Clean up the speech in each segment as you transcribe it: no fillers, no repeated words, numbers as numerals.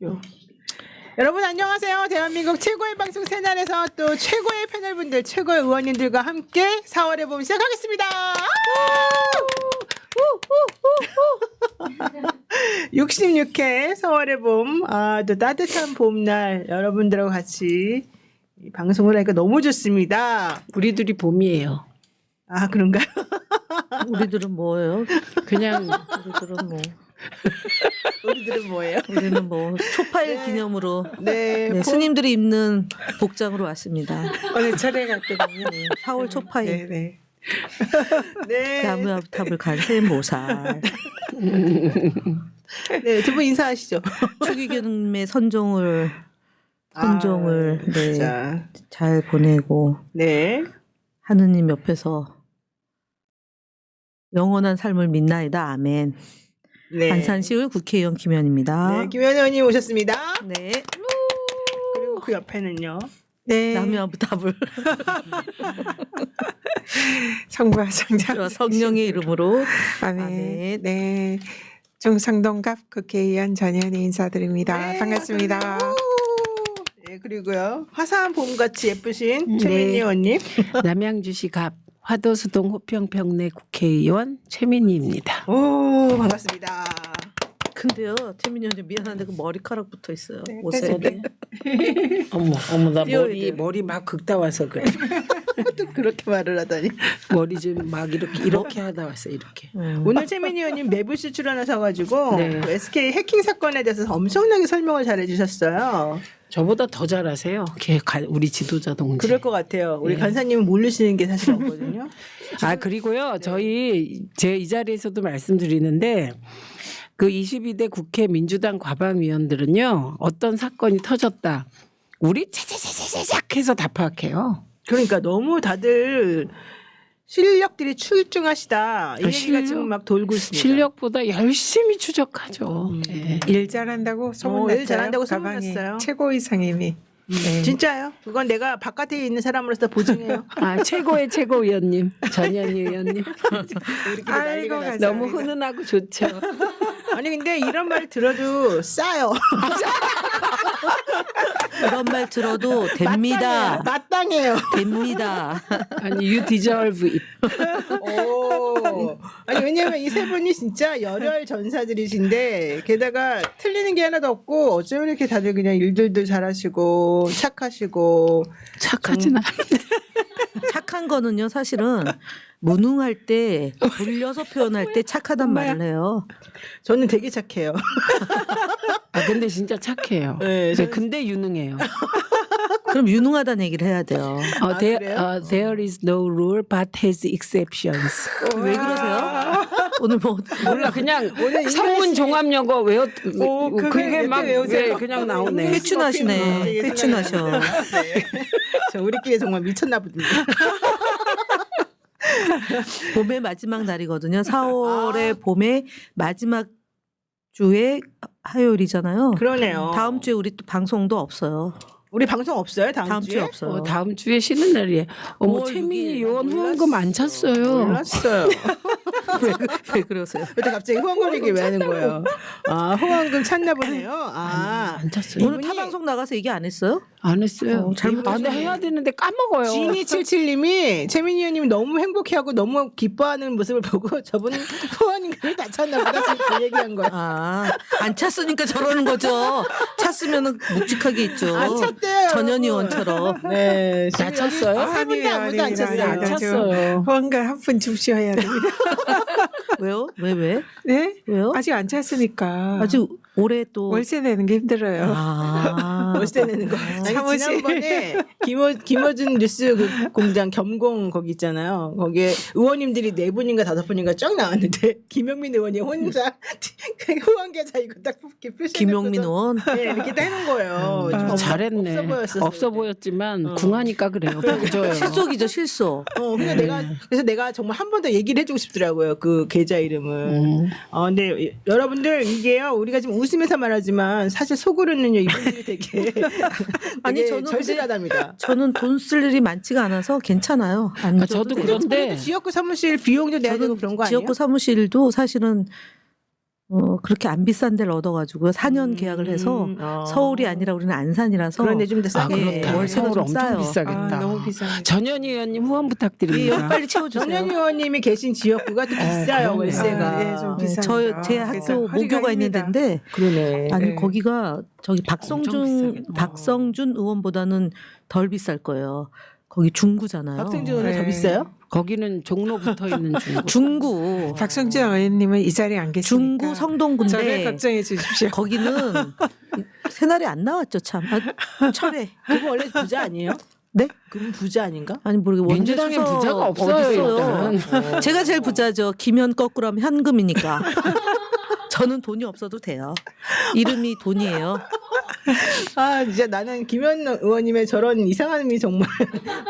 요. 여러분 안녕하세요. 대한민국 최고의 방송 새날에서 또 최고의 패널분들, 최고의 의원님들과 함께 4월의 봄 시작하겠습니다. 66회 4월의 봄, 또 따뜻한 봄날 여러분들하고 같이 이 방송을 하니까 너무 좋습니다. 우리들이 봄이에요. 아 그런가요? 우리들은 뭐예요? 그냥 우리들은 뭐 우리들은 뭐예요? 우리는 뭐 초파일 기념으로 네, 스님들이 입는 복장으로 왔습니다. 오늘 철회 갔거든요. 4월 초파일 네. 네. 나무 앞탑을 간 샘보살 네, 두 분 인사하시죠. 추기경의 선종을 네, 자, 잘 보내고 네. 하느님 옆에서 영원한 삶을 믿나이다. 아멘. 네. 안산시의 국회의원 김현입니다. 네, 김현 의원님 오셨습니다. 네. 그리고 그 옆에는요. 네, 나무 앞탑을 성부와 성자 성령의 이름으로 아멘. 아멘. 네, 중성동갑 국회의원 전현희 인사드립니다. 네, 반갑습니다. 네, 그리고요. 화사한 봄같이 예쁘신 네. 최민희 의원님. 남양주시 갑 화도수동 호평평내 국회의원 최민희입니다. 오, 반갑습니다. 근데요, 태민이 언니 미안한데 그 머리카락 붙어 있어요. 네, 옷에. 네. 어머 나 띄워야 돼요. 머리 막 긁다 와서 그래. 또 그렇게 말을 하다니. 머리 좀 막 이렇게 하다 왔어 이렇게. 오늘 최민희 의원님 매부시 출연하셔가지고 네. 그 SK 해킹 사건에 대해서 엄청나게 설명을 잘해주셨어요. 저보다 더 잘하세요. 우리 지도자 동지. 그럴 것 같아요. 우리 네. 간사님은 모르시는 게 사실 없거든요. 그리고요 제가 이 자리에서도 말씀드리는데 그 22대 국회 민주당 과방위원들은요 어떤 사건이 터졌다. 우리 차차차차차작 해서 다 파악해요. 그러니까 너무 다들 실력들이 출중하시다. 이 얘기가 실력? 지금 막 돌고 있습니다. 실력보다 열심히 추적하죠. 네. 일 잘한다고 소문났어요. 일 잘한다고 가방이 소문났어요. 최고 이상님이. 네. 진짜요? 그건 내가 바깥에 있는 사람으로서 보증해요. 최고의 최고위원님 전현희 의원님 우리끼리 아이고, 난리가 났어요. 감사합니다. 너무 훈훈하고 좋죠. 아니 근데 이런 말 들어도 싸요. 이런 말 들어도 됩니다. 마땅해요. 됩니다. 아니 you deserve it. 오. 아니 왜냐면 이 세 분이 진짜 열혈 전사들이신데 게다가 틀리는 게 하나도 없고 어쩌면 이렇게 다들 그냥 일들도 잘하시고 착하시고 착하진 않아. 착한 거는요, 사실은 무능할 때 돌려서 표현할 때 착하단 말을 해요. 저는 되게 착해요. 근데 진짜 착해요. 네, 저는- 근데 유능해요. 그럼 유능하다는 얘기를 해야 돼요. 그래요? There is no rule but has exceptions. 왜 그러세요? 오늘 뭐 몰라 그냥 성문 종합영어 그게 막 그냥 나오네. 회춘하시네. 되게 회춘하셔. 생각이 나요. 네. 저 우리끼리 정말 미쳤나 보다. 봄의 마지막 날이거든요. 4월의 봄의 마지막 주에 화요일이잖아요. 그러네요. 다음 주에 우리 또 방송도 없어요. 우리 방송 없어요? 다음 주에? 없어요. 다음 주에 쉬는 날이에요. 어머 5월 최민희 6일. 의원 후원금 안 찼어요. 몰랐어요. 왜 그러세요? 근데 갑자기 후원금 얘기 왜 하는 거예요? 후원금 찾나 보네요. 안 찼어요. 오늘 타방송 나가서 얘기 안 했어요? 안 했어요. 근데 해야 되는데 까먹어요. 지니77님이 최민희 의원님이 너무 행복해하고 너무 기뻐하는 모습을 보고 저분 후원금이 다 찼나 보다 지금 그 얘기한 거예요. 안 찼으니까 저러는 거죠. 찼으면 묵직하게 있죠. 안 찼대요. 전현희 여러분. 의원처럼. 네. 다 찼어요? 한 분도 아무도 안 찼어요. 안 찼어요. 후원금 한 푼 줍셔야 됩니다. 왜요? 왜? 네? 왜요? 아직 안 찼으니까. 아직 올해 또 월세 내는 게 힘들어요. 월세 내는 거. 아니, 사무실. 지난번에 김어준 뉴스 그 공장 겸공 거기 있잖아요. 거기에 의원님들이 4분인가 5분인가 쫙 나왔는데 김영민 의원이 혼자 후원 계좌 이거 딱 이렇게 표시. 김용민 의원. 네, 이렇게 딱 해놓은 거예요. 좀 잘했네. 없어 보였어. 없어 보였지만 궁하니까 그래요. 맞아요. 실속이죠, 실속. 그러니까 그래서 내가 정말 한 번 더 얘기를 해주고 싶더라고요. 그 계좌 이름을. 근데 여러분들 이게요. 우리가 지금 웃으면서 말하지만 사실 속으로는요 이분들이 되게 아니, 되게 저는 절실하답니다. 저는 돈 쓸 일이 많지가 않아서 괜찮아요. 안 줘도 저도 돼요. 그런데 그래도 지역구 사무실 비용도 내야 되고 그런 거 아니에요? 지역구 사무실도 사실은 그렇게 안 비싼 데를 얻어가지고 4년 계약을 해서 서울이 아니라 우리는 안산이라서 그런데 좀 더 싸게. 그렇다. 월세가 서울 좀 엄청 싸요. 비싸겠다. 너무 비싸요. 전현희 의원님 후원 예, 부탁드립니다. 여기 빨리 채워주세요. 정현 의원님이 계신 지역구가 또 비싸요 그러네. 월세가. 예, 좀 네, 비쌉니다. 제 그래서 학교 허리가 모교가 있는 힙니다. 데인데 그러네. 아니 네. 거기가 저기 비싸겠다. 박성준 의원보다는 덜 비쌀 거예요. 거기 중구잖아요. 박승준 의원은 더 네. 비싸요? 거기는 종로 붙어 있는 중국. 중구 박성준 의원님은 이 자리에 안 계시니까 중구 저를 성동구인데 걱정해 주십시오. 거기는 새날이 안 나왔죠 참. 철에 그분 원래 부자 아니에요? 네? 그분 부자 아닌가? 아니 모르게 원재 민주당에 수석 부자가 없어요. 어딨어요? 일단. 제가 제일 부자죠. 김현 거꾸로 하면 현금이니까. 저는 돈이 없어도 돼요. 이름이 돈이에요. 아 진짜 나는 김현 의원님의 저런 이상함이 정말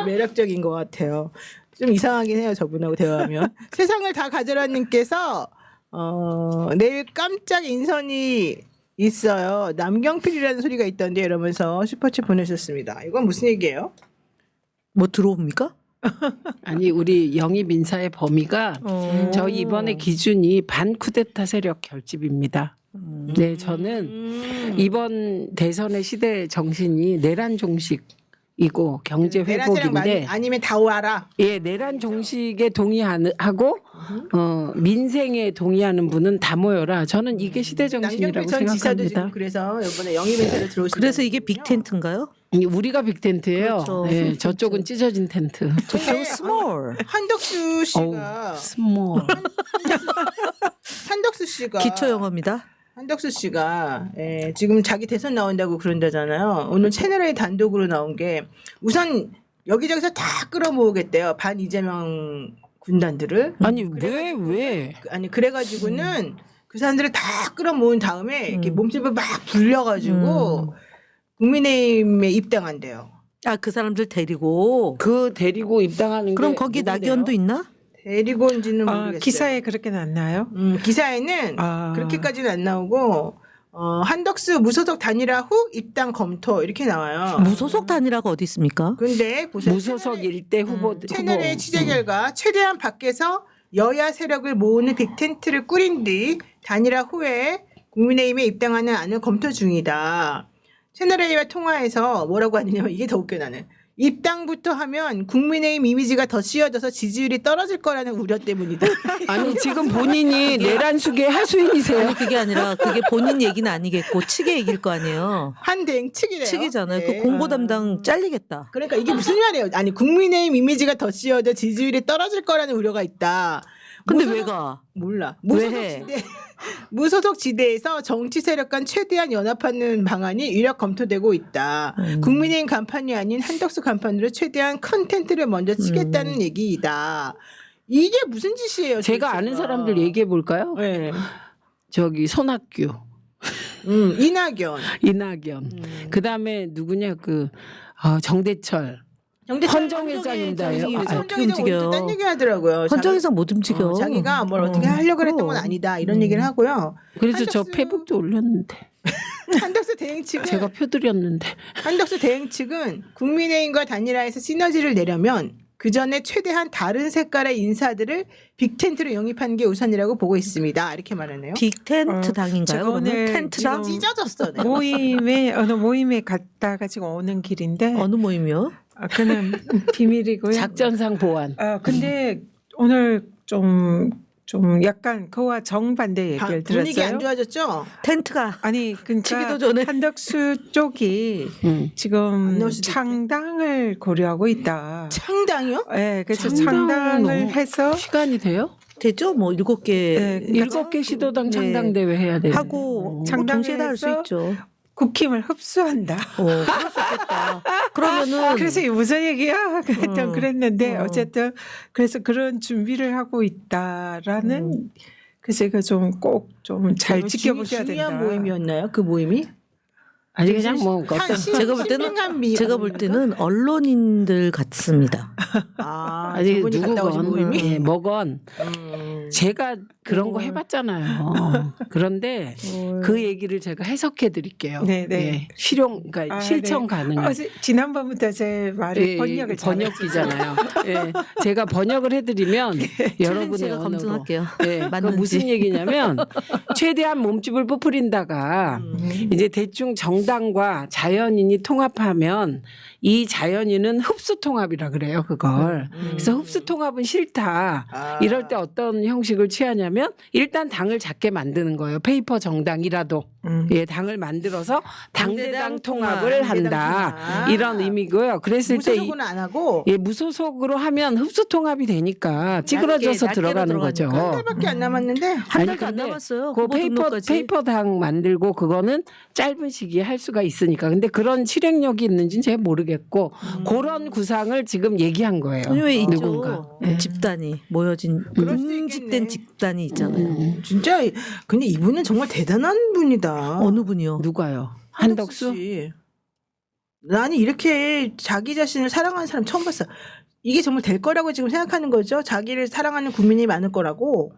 매력적인 것 같아요. 좀 이상하긴 해요 저분하고 대화하면. 세상을 다 가져라님께서 내일 깜짝 인선이 있어요. 남경필이라는 소리가 있던데 이러면서 슈퍼챗 보내셨습니다. 이건 무슨 얘기예요? 뭐 들어옵니까? 아니 우리 영입 인사의 범위가 저희 이번에 기준이 반쿠데타 세력 결집입니다. 네, 저는 이번 대선의 시대 정신이 내란 종식이고 경제 내란 세력 회복인데, 아니면 다 와라. 예, 내란 종식에 동의하고 민생에 동의하는 분은 다 모여라. 저는 이게 시대 정신이라고 남경필 전 지사도 지금 생각합니다. 그래서 이번에 영입 인사를 들어오시죠. 그래서 이게 빅텐트인가요? 우리가 빅텐트예요. 그렇죠. 예, 저쪽은 찢어진 텐트. 저쪽은 스몰. 한덕수 씨가 스몰. 한덕수 씨가 기초 영어입니다. 한덕수 씨가 지금 자기 대선 나온다고 그런다잖아요. 오늘 채널A 단독으로 나온 게 우선 여기저기서 다 끌어모으겠대요. 반 이재명 군단들을. 아니 왜? 아니 그래가지고는 그 사람들을 다 끌어모은 다음에 이렇게 몸집을 막 불려가지고 국민의힘에 입당한대요. 아, 그 사람들 데리고. 그 데리고 입당하는 그럼 게 거기 누구래요? 낙연도 있나? 데리고 온지는 모르겠어요. 기사에 그렇게 났나요? 기사에는 그렇게까지는 안 나오고 한덕수 무소속 단일화 후 입당 검토 이렇게 나와요. 무소속 단일화가 어디 있습니까? 근데 보세요. 무소속 일대 후보 채널의 취재 결과 최대한 밖에서 여야 세력을 모으는 빅텐트를 꾸린 뒤 단일화 후에 국민의힘에 입당하는 안을 검토 중이다. 채널A와 통화해서 뭐라고 하느냐면 이게 더 웃겨 나는. 입당부터 하면 국민의힘 이미지가 더 씌워져서 지지율이 떨어질 거라는 우려 때문이다. 아니 지금 본인이 내란 수계 하수인이세요? 아니 그게 아니라 그게 본인 얘기는 아니겠고 측의 얘기일 거 아니에요. 한대행 측이래요. 측이잖아요. 네. 그 공보 담당 잘리겠다. 그러니까 이게 무슨 말이에요? 아니 국민의힘 이미지가 더 씌워져 지지율이 떨어질 거라는 우려가 있다. 근데 무소속- 왜 가? 몰라. 왜 해? 무소속 지대에서 정치 세력 간 최대한 연합하는 방안이 유력 검토되고 있다. 국민의힘 간판이 아닌 한덕수 간판으로 최대한 컨텐츠를 먼저 치겠다는 얘기이다. 이게 무슨 짓이에요? 제가 도대체가. 아는 사람들 얘기해 볼까요? 네. 저기 손학규, 이낙연, 이낙연, 그 다음에 누구냐 정대철, 헌정 회장입니다. 어떻게 움직여요? 딴 얘기 하더라고요. 헌정에서 못 움직여. 자기가 뭘 어떻게 하려고 했던 건 아니다. 이런 얘기를 하고요. 그래서 저 한덕수- 페북도 올렸는데 한덕수 대행 측은 제가 표드렸는데 한덕수 대행 측은 국민의힘과 단일화해서 시너지를 내려면 그 전에 최대한 다른 색깔의 인사들을 빅텐트로 영입하는 게 우선이라고 보고 있습니다. 이렇게 말하네요. 빅텐트 당인가요? 제가 그러면 오늘 텐트당 지금 찢어졌어. 내가. 어느 모임에 갔다가 지금 오는 길인데 어느 모임이요? 그는 비밀이고요. 작전상 보완. 근데 오늘 좀 약간 그와 정반대 얘기를 분위기 안 들었어요. 좋아졌죠? 텐트가 아니 그러니까 치기도 전에. 한덕수 쪽이 안 지금 나올 수도 창당을 고려하고 있다. 창당이요? 네, 그래서 창당을 창당을 너무 해서 시간이 돼요? 되죠? 뭐 7개 네, 7개 시도당 창당 대회 해야 돼. 하고 창당해서 동시에 다 할 수 있죠. 국힘을 흡수한다. 그럴 수 있겠다. 그러면은 그래서 이게 무슨 얘기야? 하여튼 그랬는데 어쨌든 그래서 그런 준비를 하고 있다라는 그래서 이거 좀 꼭 좀 잘 지켜보셔야 된다. 중요한 모임이었나요? 그 모임이? 아니 그냥 뭐 한 어떤 제가 볼 때는 언론인들 같습니다. 아, 아니 저분이 갔다 오신 누구건 모임이? 뭐건 제가 그런 거 해봤잖아요. 그런데 그 얘기를 제가 해석해 드릴게요. 네, 네. 예, 실용, 그러니까 아, 실천 네. 가능한. 지난번부터 제 말을 예, 번역을 번역기잖아요. 예, 제가 번역을 해드리면 여러분의 제가 언어로. 검증할게요. 예, 그 맞는지. 무슨 얘기냐면 최대한 몸집을 부풀린다가 이제 대충 정당과 자연인이 통합하면 이 자연인은 흡수 통합이라 그래요. 그걸. 그래서 흡수 통합은 싫다. 아. 이럴 때 어떤 형식을 취하냐면 일단 당을 작게 만드는 거예요. 페이퍼 정당이라도 예, 당을 만들어서 당대당 통합을 한다. 통합. 이런 의미고요. 그랬을 때 무소속은 안 하고 예, 무소속으로 하면 흡수 통합이 되니까 찌그러져서 얇게 들어가는 들어가니까. 거죠. 한 달밖에 안 남았는데 한 아니, 달도 안 근데 남았어요. 그 후보 등록까지. 페이퍼 당 만들고 그거는 짧은 시기에 할 수가 있으니까. 근데 그런 실행력이 있는지는 제가 모르겠고 그런 구상을 지금 얘기한 거예요. 아니 왜 있죠? 누군가. 예. 집단이 모여진 그럴 수도 응집된 있겠네. 집단이 있잖아요. 진짜 근데 이분은 정말 대단한 분이다. 어느 분이요? 누가요? 한덕수? 씨. 나는 이렇게 자기 자신을 사랑하는 사람 처음 봤어. 이게 정말 될 거라고 지금 생각하는 거죠? 자기를 사랑하는 국민이 많을 거라고.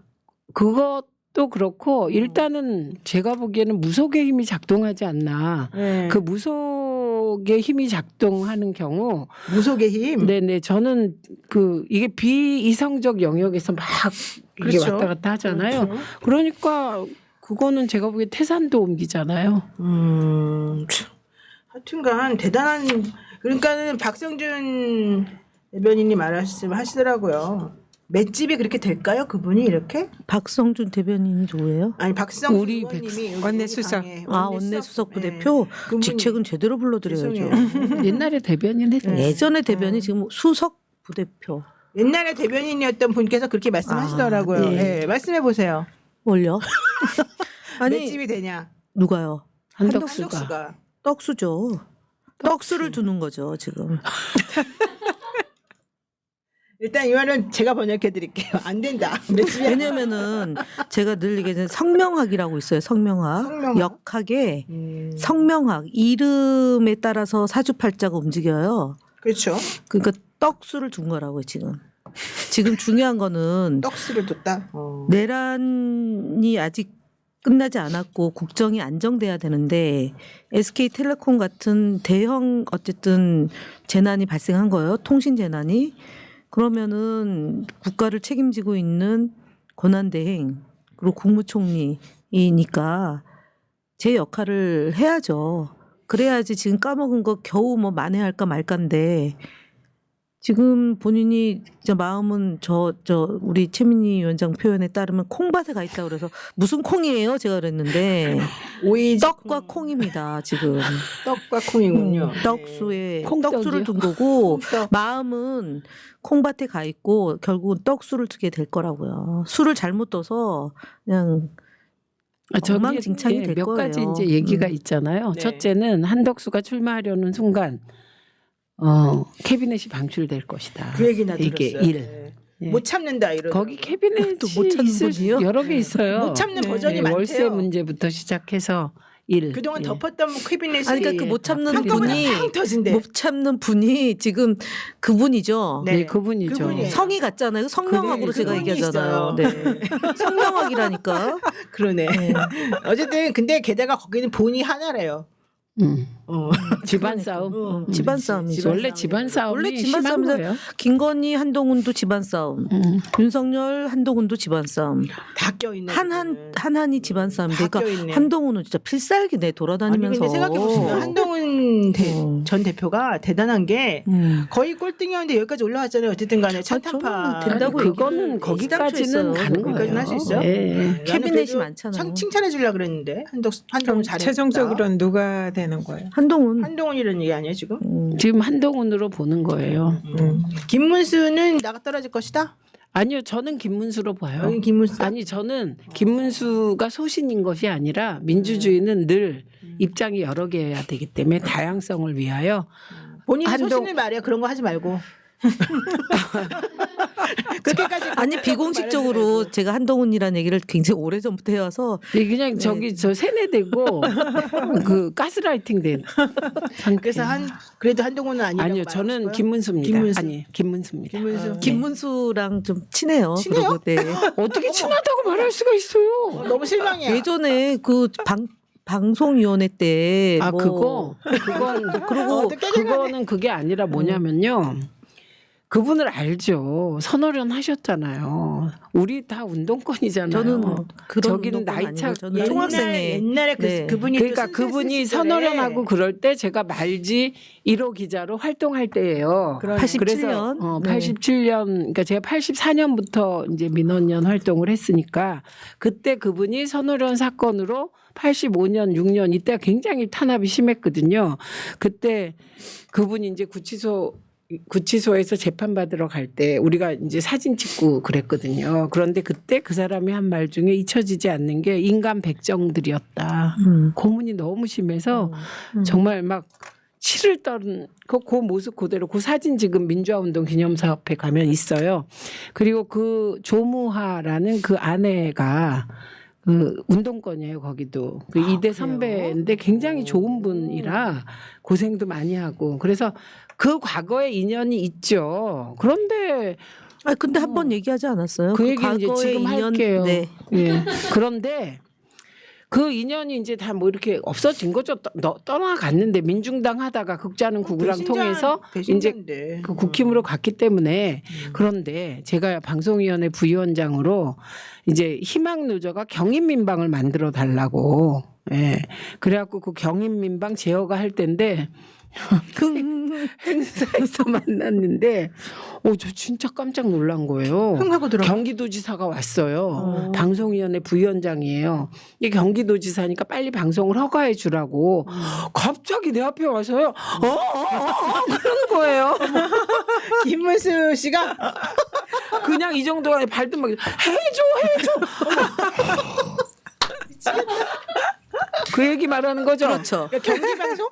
그것도 그렇고 일단은 제가 보기에는 무속의 힘이 작동하지 않나. 네. 그 무속의 힘이 작동하는 경우 무속의 힘. 네네 저는 그 이게 비이성적 영역에서 막 이게 그렇죠. 왔다 갔다 하잖아요. 그렇죠. 그러니까 그거는 제가 보기에 태산도 옮기잖아요. 참. 하여튼간 대단한. 그러니까는 박성준 대변인이 말씀하시더라고요. 맷집이 그렇게 될까요? 그분이 이렇게? 박성준 대변인이 누구예요? 아니 박성준 우리 의원님이 원내수석. 원내수석 부대표 그분이- 직책은 제대로 불러드려야죠. 죄송해요. 옛날에 대변인 했죠. 예전에 대변이 지금 수석 부대표. 옛날에 대변인이었던 분께서 그렇게 말씀하시더라고요. 아, 네. 네, 말씀해 보세요. 뭘요? 아니 맷집이 되냐? 누가요? 한덕수가. 떡수죠. 떡수를 두는 거죠 지금. 일단 이 말은 제가 번역해 드릴게요. 안 된다. 맷집이 왜냐면은 제가 늘 얘기하는 성명학이라고 있어요. 성명학. 성명학? 역학에 성명학 이름에 따라서 사주팔자가 움직여요. 그렇죠. 그러니까 떡수를 둔 거라고요 지금. 지금 중요한 거는 떡수를 뒀다. 내란이 아직 끝나지 않았고 국정이 안정돼야 되는데 SK텔레콤 같은 대형 어쨌든 재난이 발생한 거예요. 통신 재난이. 그러면은 국가를 책임지고 있는 권한대행 그리고 국무총리이니까 제 역할을 해야죠. 그래야지 지금 까먹은 거 겨우 뭐 만회할까 말까인데 지금 본인이 진짜 마음은 저 우리 최민희 위원장 표현에 따르면 콩밭에 가 있다고 그래서 무슨 콩이에요? 제가 그랬는데 오이지 떡과 콩입니다. 지금 떡과 콩이군요. 떡수에 콩떡이요? 떡수를 둔 거고 콩떡. 마음은 콩밭에 가 있고 결국은 떡수를 두게 될 거라고요. 술을 잘못 떠서 그냥 엉망진창이 될 몇 거예요. 가지 이제 얘기가 있잖아요. 네. 첫째는 한덕수가 출마하려는 순간 캐비넷이 방출될 것이다. 그 얘기나 이게 들었어요. 일. 네. 네. 못 참는다 이런. 거기 캐비넷이 못 찾는 있을 분이요? 여러 개 있어요. 못 참는 네. 버전이 많대요. 월세 문제부터 시작해서 일. 그동안 예. 덮었던 캐비넷이 아니, 그러니까 그 못 참는 한꺼번에 분이 팡 터진대. 못 참는 분이 지금 그분이죠. 네. 네, 그분이죠. 그분이에요. 성이 같잖아요. 성명학으로 제가 그분이 얘기하잖아요. 있어요. 네. 성명학이라니까. 그러네. 네. 어쨌든 근데 게다가 거기는 본이 하나래요. 집안 싸움. 집안 싸움이죠. 원래 집안 싸움이 원래 집안 심한 싸움이다. 거예요. 김건희 한동훈도 집안 싸움. 윤석열 한동훈도 집안 싸움. 다 껴있네. 한한이 집안 싸움. 다 그러니까 껴있네. 한동훈은 진짜 필살기네 아니 돌아다니면서. 근데 생각해 보시면 한동훈 전 대표가 대단한 게 거의 꼴등이었는데 여기까지 올라왔잖아요. 어쨌든 간에 찬탄파. 저는 된다고 그거는 거기까지는 가는 거예요. 거기까지는 할 수 있어요? 네. 캐비넷이 많잖아요. 칭찬해 주려고 그랬는데 한동훈 그럼 잘했다. 최종적으로는 누가 되는 거예요? 한동훈이라는 얘기 아니에요 지금? 지금 한동훈으로 보는 거예요. 김문수는 나가 떨어질 것이다? 아니요, 저는 김문수로 봐요. 여기 김문수? 아니 저는 김문수가 소신인 것이 아니라 민주주의는 늘 입장이 여러 개여야 되기 때문에 다양성을 위하여 본인의 한동- 소신을 말해요. 그런 거 하지 말고. 그렇게까지 아니 비공식적으로 제가 한동훈이라는 얘기를 굉장히 오래 전부터 해와서 그냥 네. 저기 저 세뇌되고 그 가스라이팅 된 상태. 그래서 그래도 한동훈은 아니라고 아니요, 저는 말하고 싶어요? 김문수입니다. 김문수. 아니, 김문수입니다. 김문수. 김문수랑 좀 친해요. 친해요? 그리고 네. 어떻게 친하다고 말할 수가 있어요? 너무 실망이야. 예전에 그 방송위원회 때 아, 뭐 그건 그리고 그거는 그게 아니라 뭐냐면요. 그분을 알죠. 선호련 하셨잖아요. 우리 다 운동권이잖아요. 저는 그런 저기는 운동권 나이 아니고 차 저는 총학생회 옛날에 네. 그분이 그러니까 또 그분이 시절에 선호련하고 그럴 때 제가 말지 1호 기자로 활동할 때예요. 그러네. 87년. 그래서 네. 87년 그러니까 제가 84년부터 이제 민원연 활동을 했으니까 그때 그분이 선호련 사건으로 85년 6년 이때 굉장히 탄압이 심했거든요. 그때 그분이 이제 구치소에서 재판 받으러 갈 때 우리가 이제 사진 찍고 그랬거든요. 그런데 그때 그 사람이 한 말 중에 잊혀지지 않는 게 인간 백정들이었다. 고문이 너무 심해서 정말 막 치를 떨은 그 모습 그대로 그 사진 지금 민주화운동 기념사업회 가면 있어요. 그리고 그 조무하라는 그 아내가 그 운동권이에요, 거기도. 그 이대 선배인데 굉장히 좋은 분이라 고생도 많이 하고. 그래서 그 과거에 인연이 있죠. 그런데 아 근데 한 번 얘기하지 않았어요? 그 얘기 이제 과거의 지금 인연- 할게요. 네. 예. 그런데 그 인연이 이제 다 뭐 이렇게 없어진 거죠. 떠나갔는데 민중당 하다가 극자는 구구랑 통해서 이제 그 국힘으로 갔기 때문에 그런데 제가 방송위원회 부위원장으로 이제 희망노조가 경인민방을 만들어 달라고 예. 그래갖고 그 경인민방 제어가 할 때인데 행사에서 만났는데 저 진짜 깜짝 놀란 거예요. 흥하고 들어. 경기도지사가 왔어요. 방송위원회 부위원장이에요. 이게 경기도지사니까 빨리 방송을 허가해 주라고 갑자기 내 앞에 와서요. 그러는 거예요. 김문수 씨가 그냥 이 정도가 발등 막 해줘. 그 얘기 말하는 거죠. 그렇죠. 경기 방송?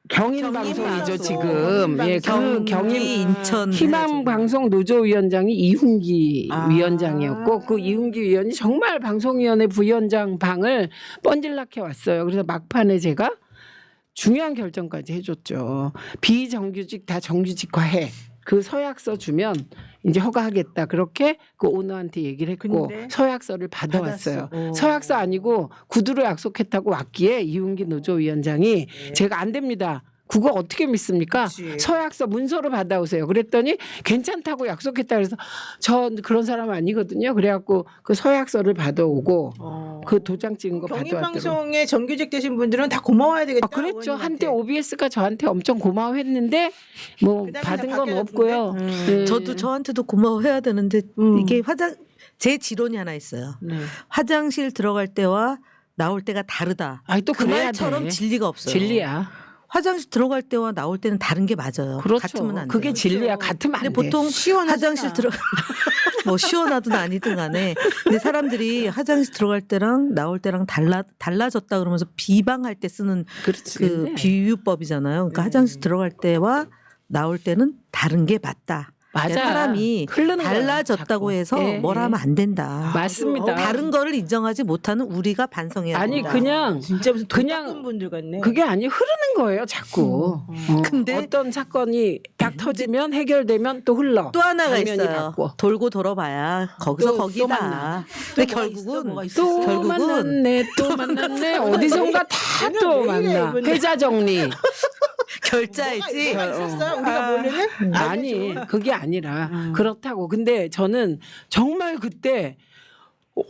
경인 방송이죠 방송. 지금. 예, 그 경인 인천 희망 방송 노조위원장이 이훈기 아. 위원장이었고 그 이훈기 위원이 정말 방송위원회 부위원장 방을 뻔질나게 왔어요. 그래서 막판에 제가 중요한 결정까지 해줬죠. 비정규직 다 정규직화해. 그 서약서 주면 이제 허가하겠다. 그렇게 그 오너한테 얘기를 했고 근데 서약서를 받아왔어요. 받았어. 서약서 아니고 구두로 약속했다고 왔기에 이훈기 노조위원장이 제가 안 됩니다. 그거 어떻게 믿습니까? 그치. 서약서 문서로 받아오세요. 그랬더니 괜찮다고 약속했다 그래서 저 그런 사람 아니거든요. 그래갖고 그 서약서를 받아오고 그 도장 찍은 거 경인 받아왔더라고요. 방송에 정규직 되신 분들은 다 고마워야 되겠다. 그랬죠. 의원님한테. 한때 OBS가 저한테 엄청 고마워했는데 뭐 그다음에 받은 다 건 바뀌어졌는데? 없고요. 네. 저도 저한테도 고마워해야 되는데 이게 제 지론이 하나 있어요. 네. 화장실 들어갈 때와 나올 때가 다르다. 아니 또 그 그래야 말처럼 돼. 진리가 없어요. 진리야. 화장실 들어갈 때와 나올 때는 다른 게 맞아요. 그렇죠. 같으면 안 그게 돼요. 진리야. 같으면 안 근데 돼. 보통 시원하지나. 화장실 들어 뭐 시원하든 아니든 간에 근데 사람들이 화장실 들어갈 때랑 나올 때랑 달라졌다 그러면서 비방할 때 쓰는 그렇지. 그 네. 비유법이잖아요. 그러니까 화장실 들어갈 때와 나올 때는 다른 게 맞다. 맞아. 사람이 흐르는 거야, 달라졌다고 자꾸. 해서 예, 뭘 예. 하면 안 된다. 맞습니다. 다른 거를 인정하지 못하는 우리가 반성해야 아니 된다. 그냥 진짜 무슨 그냥 그냥 분들 같네. 그게 아니 흐르는 거예요. 자꾸. 근데 어떤 사건이 딱 터지면 해결되면 또 흘러. 또 하나가 장면이 있어요. 바뀌어. 돌고 돌아봐야 거기서 또 거기다. 만나. 근데 뭐가 결국은 있어, 뭐가 있어? 또 결국은 만났네. 또 만났네. 어디선가 다 오늘 또 왜 이래, 만나. 이분은. 회자 정리. 결자이지. 뭐가 있었어? 우리가 모르는? 아니 그게 아니라 그렇다고. 근데 저는 정말 그때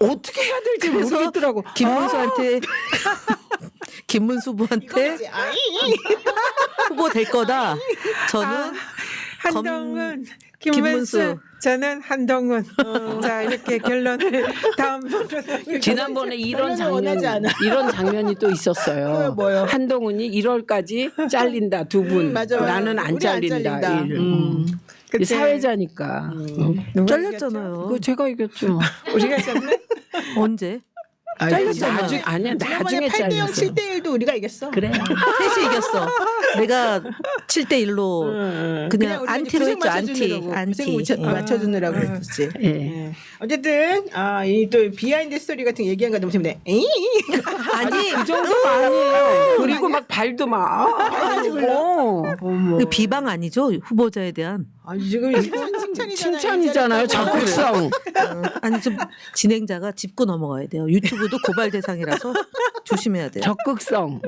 어떻게 해야 될지 그래서 모르겠더라고. 김문수한테 김문수부한테 이거지. 아이. 후보 될 거다. 저는 한동훈, 김문수. 김문수, 저는 한동훈. 자 이렇게 결론을 다음 번으로 지난번에 이런 결론을 원하지 장면 않아. 이런 장면이 또 있었어요. 뭐요? 한동훈이 1월까지 잘린다 두 분. 맞아, 맞아. 나는 안 우리 안 잘린다. 잘린다. 일. 그때 사회자니까. 누가 잘렸잖아요. 그거 제가 이겼죠. 이겼죠? 우리가 졌네. 언제? 잘렸잖아. 아니야 지난번에 나중에 8대0 잘렸어. 7대1도 우리가 이겼어. 그래. 셋이 이겼어. 내가 7대1로 그냥 우리가 안티로 이제 했죠. 맞춰주느라고, 안티. 구색 맞춰주느라고 했지. 예. 예. 어쨌든 이 또 비하인드 스토리 같은 거 얘기한 거 너무 재밌네. 에이? 아니 그 정도가 아니에요. 그리고 막 발도 막. 그 비방 아니죠 후보자에 대한. 지금 칭찬이잖아요. 칭찬이잖아요. 적극성. 아니 좀 진행자가 짚고 넘어가야 돼요. 유튜브도 고발 대상이라서 조심해야 돼요. 적극성.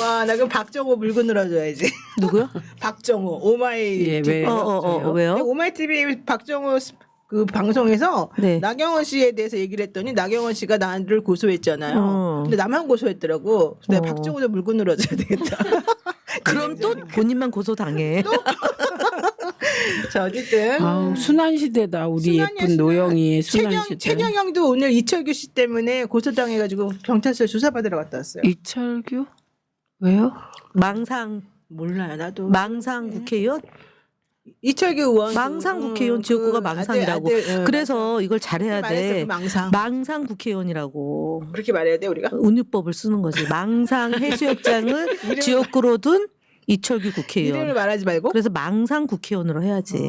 와, 나 그럼 박정호 물고 늘어줘야지. 누구요? 박정호 오마이. 예, TV. 왜? 왜요? 오마이 TV 박정호 그 방송에서 네. 나경원 씨에 대해서 얘기를 했더니 나경원 씨가 나를 고소했잖아요. 근데 나만 고소했더라고. 내가 박정호도 물고 늘어줘야 되겠다. 그럼 또 본인만 고소 당해. 자, 어쨌든 아우, 순환 시대다. 우리 순환이야, 예쁜 노영이의 순환 최경, 시대. 최경영도 오늘 이철규 씨 때문에 고소당해가지고 경찰서에 조사받으러 갔다 왔어요. 이철규? 왜요? 망상 몰라요, 나도. 망상 국회의원? 이철규 의원. 망상 국회의원 지역구가 망상이라고. 그래서 이걸 잘해야 돼. 망상. 망상 국회의원이라고. 그렇게 말해야 돼 우리가. 운유법을 쓰는 거지. 망상 해수욕장을 지역구로 둔 이철규 이름을 국회의원. 말하지 말고. 그래서 망상 국회의원으로 해야지.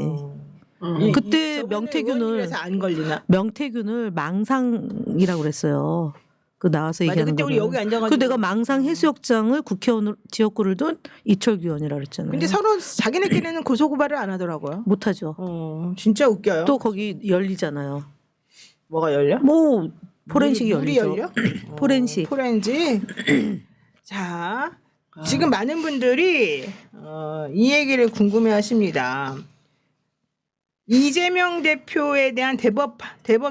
그때 그래서 안 걸리나? 명태균을 망상이라고 그랬어요. 그 나와서 맞아, 얘기하는 그때 우리 거는. 여기 앉아가지고. 그 내가 망상 해수욕장을 국회의원 지역구를 둔 이철규 의원이라 그랬잖아요. 근데 서로 자기네끼리는 고소고발을 안 하더라고요. 못하죠. 진짜 웃겨요. 또 거기 열리잖아요. 뭐가 열려? 뭐 포렌식이 물이 열리죠. 열려? 포렌식. 포렌식. 자, 지금 많은 분들이 이 얘기를 궁금해하십니다. 이재명 대표에 대한 대법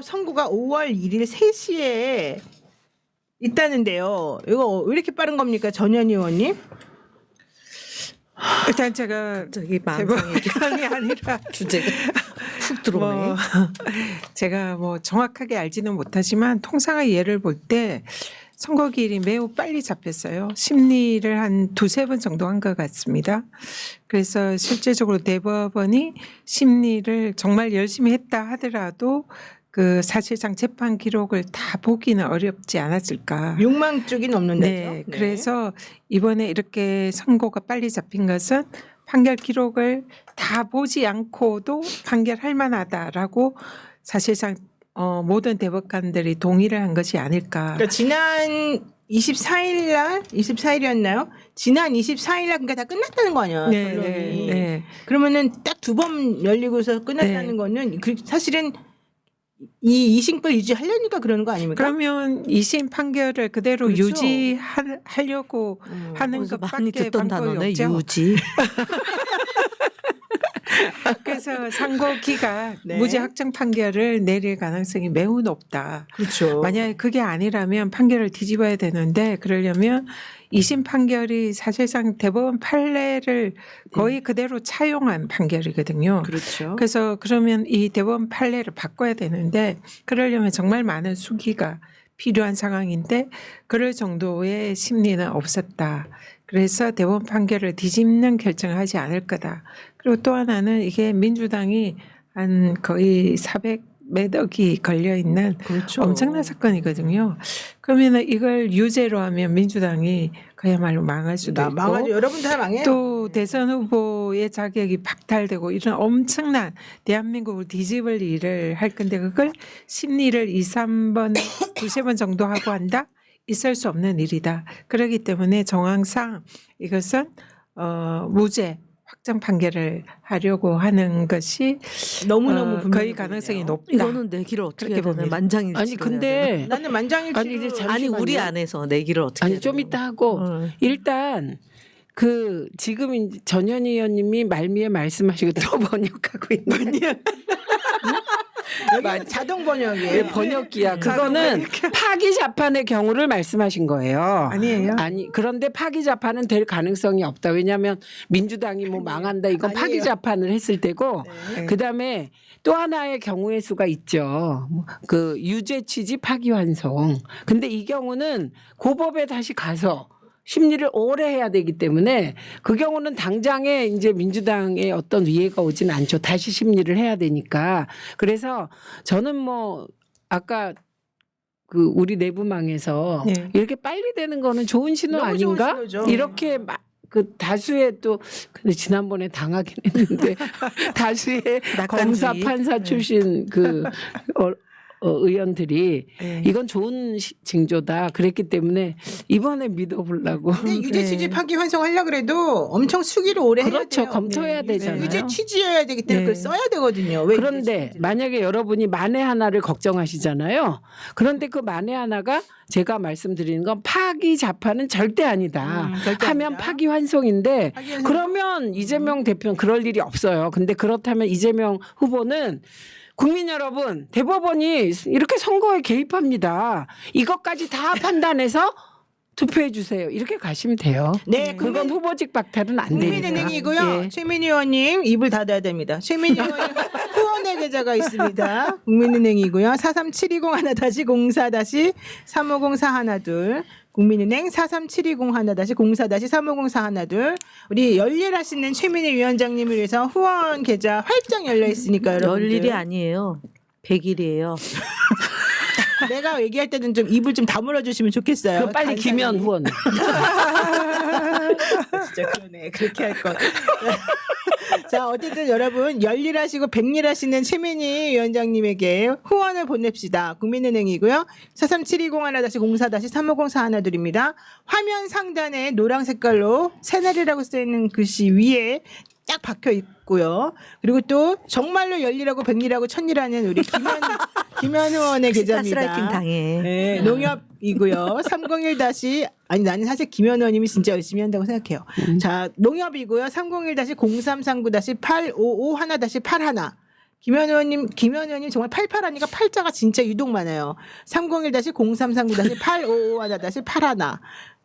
선고가 5월 1일 3시에 있다는데요. 이거 왜 이렇게 빠른 겁니까, 전현희 의원님? 일단 제가 저기 망상 대법원이 아니라 주제가 훅 들어오네. 뭐 제가 뭐 정확하게 알지는 못하지만 통상의 예를 볼 때 선거기일이 매우 빨리 잡혔어요. 심리를 한 두세 번 정도 한 것 같습니다. 그래서 실제적으로 대법원이 심리를 정말 열심히 했다 하더라도 그 사실상 재판 기록을 다 보기는 어렵지 않았을까. 6만 쪽이 넘는다죠. 네, 그래서 이번에 이렇게 선고가 빨리 잡힌 것은 판결 기록을 다 보지 않고도 판결할 만하다라고 사실상 모든 대법관들이 동의를 한 것이 아닐까. 그러니까 지난 24일이었나요? 지난 24일날 그러니까 다 끝났다는 거 아니야? 네, 변론이. 네, 네. 그러면은 딱 두 번 열리고서 끝났다는 네. 거는 사실은 이 이심권 유지하려니까 그러는 거 아닙니까? 그러면 2심 판결을 그대로 그렇죠. 유지하려고 하는 어디서 많이 것밖에 듣던 방법이 단어네. 없죠. 유지. 그래서 상고기가 네. 무죄 확정 판결을 내릴 가능성이 매우 높다. 그렇죠. 만약에 그게 아니라면 판결을 뒤집어야 되는데 그러려면 2심 판결이 사실상 대법원 판례를 거의 그대로 차용한 판결이거든요. 그렇죠. 그래서 그러면 이 대법원 판례를 바꿔야 되는데 그러려면 정말 많은 수기가 필요한 상황인데 그럴 정도의 심리는 없었다. 그래서 대법원 판결을 뒤집는 결정을 하지 않을 거다. 그리고 또 하나는 이게 민주당이 한 거의 400몇 억이 걸려 있는 그렇죠. 엄청난 사건이거든요. 그러면 이걸 유죄로 하면 민주당이 그야말로 망할 수도 있고 망하죠. 여러분 다 망해요. 또 대선 후보의 자격이 박탈되고 이런 엄청난 대한민국을 뒤집을 일을 할 건데 그걸 심리를 2, 3번, 두세 번 정도 하고 한다? 있을 수 없는 일이다. 그렇기 때문에 정황상 이것은 무죄 확정 판결을 하려고 하는 것이 너무너무 거의 분명해 가능성이 보이네요. 높다. 이거는 내기를 어떻게 그렇게 해야 되나? 봅니다. 만장일치. 아니 근데 나는 만장일치로 아니, 이제 잠시만요. 아니 우리 안에서 내기를 어떻게 아니 해야 좀 되나? 이따 하고 일단 그 지금 이제 전현희 의원님이 말미에 말씀하시고 또 번역하고 있는 여기 자동 번역이에요. 번역기야. 그거는 파기자판의 경우를 말씀하신 거예요. 아니에요. 아니 그런데 파기자판은 될 가능성이 없다. 왜냐하면 민주당이 뭐 망한다. 이건 아니에요. 파기자판을 했을 때고 네. 그다음에 또 하나의 경우의 수가 있죠. 그 유죄 취지 파기환송. 근데 이 경우는 고법에 다시 가서 심리를 오래 해야 되기 때문에 그 경우는 당장에 이제 민주당에 어떤 위해가 오진 않죠. 다시 심리를 해야 되니까. 그래서 저는 뭐 아까 그 우리 내부망에서 네. 이렇게 빨리 되는 거는 좋은 신호 너무 좋은 아닌가? 신호죠. 이렇게 그 다수의 또 근데 지난번에 당하긴 했는데 다수의 검사 낙관주의. 판사 출신 그 의원들이 네. 이건 좋은 징조다 그랬기 때문에 이번에 믿어보려고. 근데 유죄 네. 취지 파기 환송하려고 그래도 엄청 수기를 오래 해야 그렇죠. 돼요. 검토해야 네. 되잖아요. 유죄 취지여야 되기 때문에 네. 그걸 써야 되거든요. 왜 그런데 유죄 취지를. 만약에 여러분이 만에 하나를 걱정하시잖아요. 그런데 그 만에 하나가 제가 말씀드리는 건 파기 자파는 절대 아니다. 절대 하면 아니다. 파기 환송인데 파기 환송. 그러면 이재명 대표는 그럴 일이 없어요. 근데 그렇다면 이재명 후보는 국민 여러분 대법원이 이렇게 선거에 개입합니다. 이것까지 다 판단해서 투표해 주세요. 이렇게 가시면 돼요. 네, 그건 후보직 박탈은 안 됩니다. 국민은행이고요. 예. 최민희 의원님 입을 닫아야 됩니다. 최민희 의원님 후원의 계좌가 있습니다. 국민은행이고요. 43720-04-04-350-412 국민은행 43720-04-04-350-412 우리 열일하시는 최민희 위원장님을 위해서 후원 계좌 활짝 열려 있으니까 여러분들. 열일이 아니에요. 100일이에요. 내가 얘기할 때는 좀 입을 좀 다물어 주시면 좋겠어요. 그 빨리 간단히. 김현 후원. 진짜 그러네. 그렇게 할 것. 자, 어쨌든 여러분 열일하시고 백일하시는 최민희 위원장님에게 후원을 보냅시다. 국민은행이고요. 43720-04-04-350-412입니다. 화면 상단에 노란 색깔로 새날이라고 써있는 글씨 위에 딱 박혀 있고요. 그리고 또 정말로 열일하고 백일하고 천일하는 우리 김현 의원의 계좌입니다. 가스라이팅 당해. 네, 농협이고요. 301- 아니 나는 사실 김현 의원님이 진짜 열심히 한다고 생각해요. 자, 농협이고요. 301-0339-855-1-81 김현 의원님 정말 88하니까 팔자가 진짜 유독 많아요. 301-0339-855-1-81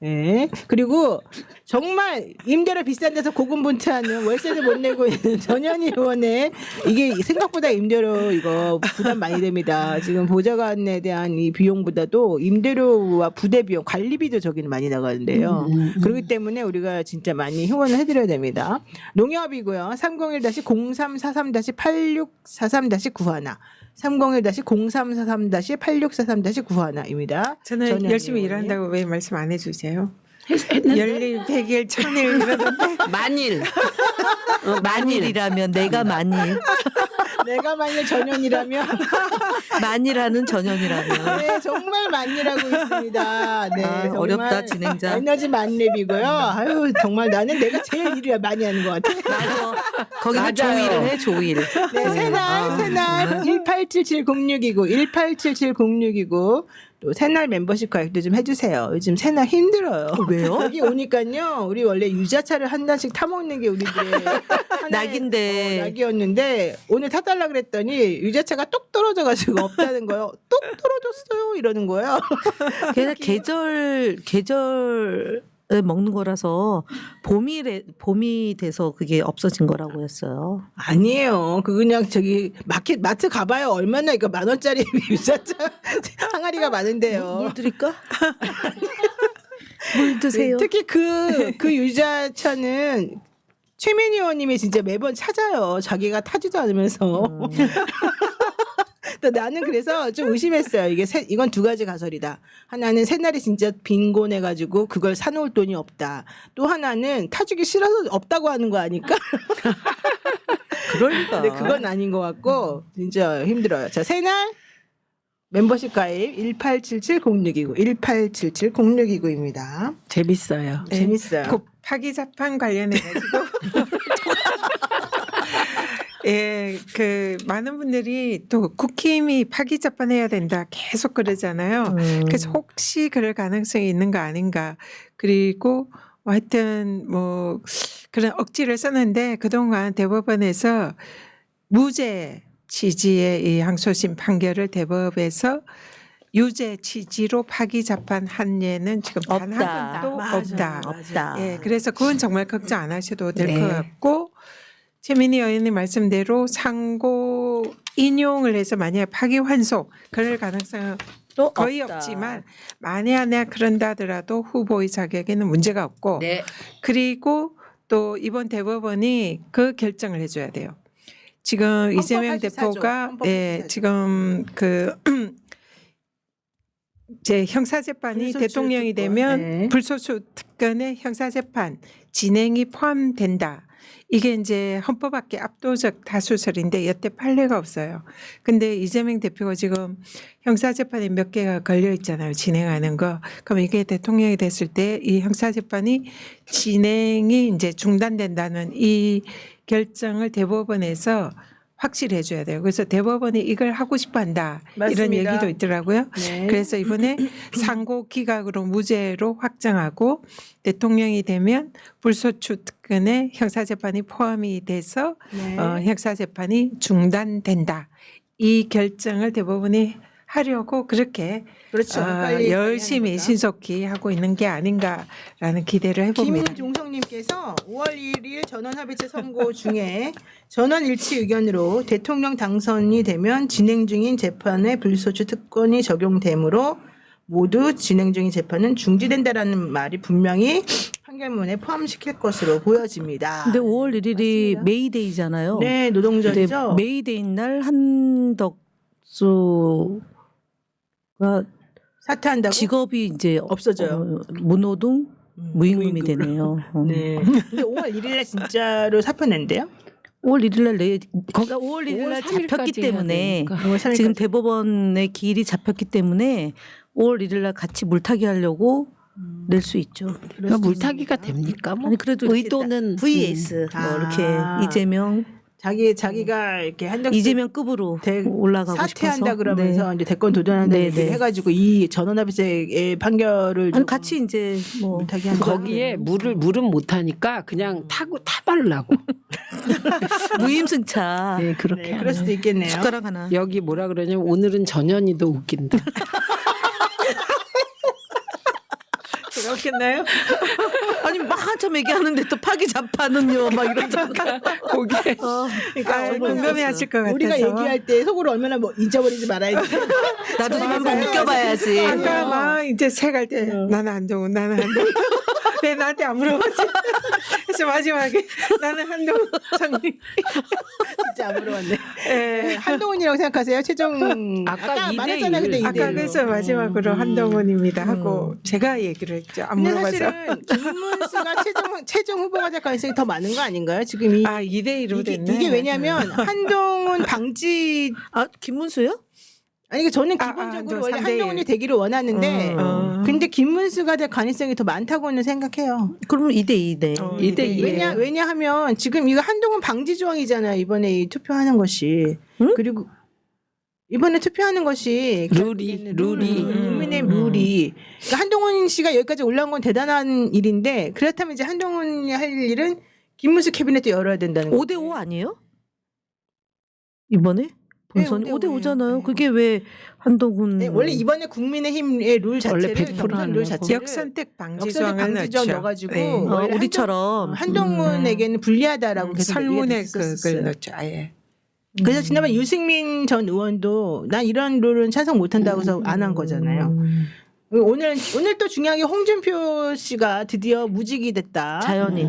예. 그리고 정말 임대료 비싼 데서 고군분투하는 월세도 못 내고 있는 전현희 의원의 이게 생각보다 임대료 이거 부담 많이 됩니다. 지금 보좌관에 대한 이 비용보다도 임대료와 부대 비용, 관리비도 저기는 많이 나가는데요. 그렇기 때문에 우리가 진짜 많이 후원을 해드려야 됩니다. 농협이고요. 301-0343-8643-91 301-0343-8643-91입니다. 저는 열심히 일한다고 왜 말씀 안 해주세요? 열일, 백일, 천일 이러던데. 만일. 만일. 만일이라면 내가 만일. 내가 만일 전현이라면 만일하는 전현이라면. 네, 정말 만일하고 있습니다. 네, 아, 정말 어렵다, 진행자. 에너지 만렙이고요. 아유, 정말 나는 내가 제일 일을 많이 하는 것 같아. 맞아. 거기서 맞아요. 조의를 해 조의를. 네, 새날 18770629 18770629 또 새날 membership 가입도 좀 해주세요. 요즘 새날 힘들어요. 왜요? 여기 오니까요. 우리 원래 유자차를 한 잔씩 타먹는 게 우리들의 하나의, 낙인데. 낙이었는데 오늘 타달라 그랬더니 유자차가 똑 떨어져가지고 없다는 거예요. 똑 떨어졌어요 이러는 거예요. 그냥 계절에 먹는 거라서 봄이 돼서 그게 없어진 거라고 했어요. 아니에요. 그 그냥 저기 마트 가봐요. 얼마나 이거 10,000원짜리 유자차 항아리가 많은데요. 물 드릴까? 물 드세요. 특히 그 유자차는 최민희 의원님이 진짜 매번 찾아요. 자기가 타지도 않으면서. 또 나는 그래서 좀 의심했어요. 이건 두 가지 가설이다. 하나는 새날이 진짜 빈곤해가지고 그걸 사놓을 돈이 없다. 또 하나는 타주기 싫어서 없다고 하는 거 아닐까? 그럴까? 근데 그건 아닌 것 같고 진짜 힘들어요. 자, 새날 멤버십 가입 18770629 18770629입니다. 재밌어요. 네. 재밌어요. 그 파기자판 관련해 가지고 예, 그 많은 분들이 또 국힘이 파기자판 해야 된다 계속 그러잖아요. 그래서 혹시 그럴 가능성이 있는 거 아닌가. 그리고 하여튼 뭐 그런 억지를 썼는데 그동안 대법원에서 무죄 취지의 이 항소심 판결을 대법에서 유죄 취지로 파기자판 한 예는 지금 단 한 없다. 건도 맞아요. 없다. 없다. 예, 그래서 그건 정말 걱정 안 하셔도 될 것 네. 같고 최민희 의원님 말씀대로 상고 인용을 해서 만약 파기환송 그럴 가능성은 또 거의 없다. 없지만 만약 그런다 하더라도 후보의 자격에는 문제가 없고 네. 그리고 또 이번 대법원이 그 결정을 해줘야 돼요. 지금 이재명 84조, 대표가 헌법 예, 84조. 지금 그 제 형사재판이 불소추 대통령이 특권. 되면 네. 불소추 특권의 형사재판 진행이 포함된다. 이게 이제 헌법학계 압도적 다수설인데 여태 판례가 없어요. 근데 이재명 대표가 지금 형사재판에 몇 개가 걸려 있잖아요. 진행하는 거. 그럼 이게 대통령이 됐을 때 이 형사재판이 진행이 이제 중단된다는 이 결정을 대법원에서 확실히 해줘야 돼요. 그래서 대법원이 이걸 하고 싶어 한다. 이런 맞습니다. 얘기도 있더라고요. 네. 그래서 이번에 상고 기각으로 무죄로 확정하고 대통령이 되면 불소추 특권의 형사재판이 포함이 돼서 네. 형사재판이 중단된다. 이 결정을 대법원이 하려고 그렇게 그렇죠. 빨리 열심히 하는 거죠. 신속히 하고 있는 게 아닌가라는 기대를 해봅니다. 김종성님께서 5월 1일 전원합의체 선고 중에 전원일치 의견으로 대통령 당선이 되면 진행 중인 재판에 불소추 특권이 적용되므로 모두 진행 중인 재판은 중지된다라는 말이 분명히 판결문에 포함시킬 것으로 보여집니다. 근데 5월 1일이 맞습니다. 메이데이잖아요. 네, 근데 노동절이죠. 메이데이 날 한덕수가 사퇴한다고 직업이 이제 없어져요. 무노동 무임금이 무임금으로. 되네요. 네. 근데 5월 1일에 진짜로 사표 낸대요? 5월 1일 날 거기가 5월 1일 날 3일까지 잡혔기 해야 때문에 되니까. 5월 3일까지. 지금 대법원의 기일이 잡혔기 때문에 5월 1일 날 같이 물타기 하려고 낼 수 있죠. 그러니까 물타기가 됩니까? 뭐 아니 그래도 이렇게 의도는 VS 뭐 이렇게 아. 이재명 자기가 이렇게 한덕수 이재명급으로 올라가고 사퇴한다 싶어서 그러면서 네. 이제 대권 도전한다는 네, 얘기를 네. 해가지고 이 전원합의체의 판결을 아니 좀 같이 이제 뭐 물타기 한다. 거기에 물은 못하니까 그냥 타발라고. 무임승차 네 그렇게. 네, 하네. 그럴 수도 있겠네요. 숟가락 하나. 여기 뭐라 그러냐면 오늘은 전현이도 웃긴다. 그렇겠나요? 아니 막 한참 얘기하는데 또 파기 잡파는요 막 이러잖아. 거기에 그러니까 궁금해하실 것 같아서 우리가 얘기할 때 속으로 얼마나 뭐 잊어버리지 말아야지. 나도 좀 한번 느껴봐야지. 아까 막 이제 책할 때 나는 한동훈 나는 한동훈 왜 나한테 안 물어보지? 그래서 마지막에 나는 한동훈 장님 진짜 안 물어봤네. 예. 한동훈이라고 생각하세요? 최종 아까 이대 말했잖아요. 근데 일. 이대 아까 일. 그래서 마지막으로 한동훈입니다 하고 제가 얘기를 했죠. 안 근데 물어봐서. 사실은 김문수가 최종 후보가 될 가능성이 더 많은 거 아닌가요? 지금 이 아 2대1로 됐네. 이게 왜냐면 한동훈 방지 아 김문수요? 아니 이게 저는 아, 기본적으로 아, 원래 3대1. 한동훈이 되기를 원하는데 근데 김문수가 될 가능성이 더 많다고는 생각해요. 그러면 2대2네. 어, 2대2. 왜냐 왜냐하면 지금 이거 한동훈 방지 조항이잖아요. 이번에 이 투표하는 것이 응? 그리고 이번에 투표하는 것이 룰이. 국민의 룰이 그러니까 한동훈 씨가 여기까지 올라온 건 대단한 일인데 그렇다면 이제 한동훈이 할 일은 김문수 캐비넷도 열어야 된다는 거. 5대5 아니에요? 이번에? 본선이 네, 5대5잖아요. 네. 그게 왜 한동훈 네, 원래 이번에 국민의힘의 룰 자체를 100% 경선 하는 룰 거고. 자체를 역선택 방지 역선택 조항을 방지 조항 넣죠. 넣어가지고 네. 원래 우리처럼 한동훈에게는 불리하다라고 계속 설문에 얘기가 그걸 됐었어요. 넣죠. 아예. 그래서 지난번 유승민 전 의원도 난 이런 룰은 찬성 못한다고 해서 안 한 거잖아요. 오늘 또 중요한 게 홍준표 씨가 드디어 무직이 됐다.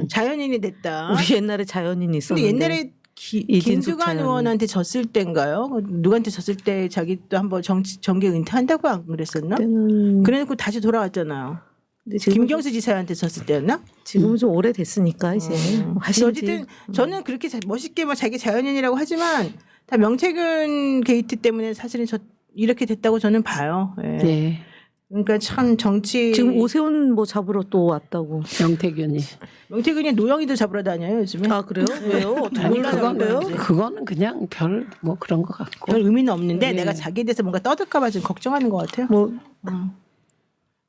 자연인이 됐다. 우리 옛날에 자연인이 있었는데. 근데 옛날에 이진숙 김두관 자연인. 의원한테 졌을 때인가요? 누구한테 졌을 때 자기 또 한번 정계 은퇴한다고 안 그랬었나? 그때는 그래놓고 다시 돌아왔잖아요. 근데 지금 김경수 지사한테 졌을 때였나? 지금은 좀 오래됐으니까 이제 근데 하신지. 어쨌든 저는 그렇게 멋있게 뭐 자기 자연인이라고 하지만 다 명태균 게이트 때문에 사실은 이렇게 됐다고 저는 봐요. 예. 네. 그러니까 참 정치 지금 오세훈 뭐 잡으러 또 왔다고. 명태균이. 명태균이 노영이도 잡으러 다녀요 요즘에. 아 그래요? 왜요? 아니 몰라요. 그거는 그냥 별 뭐 그런 것 같고. 별 의미는 없는데 네. 내가 자기에 대해서 뭔가 떠들까봐 지금 걱정하는 것 같아요. 뭐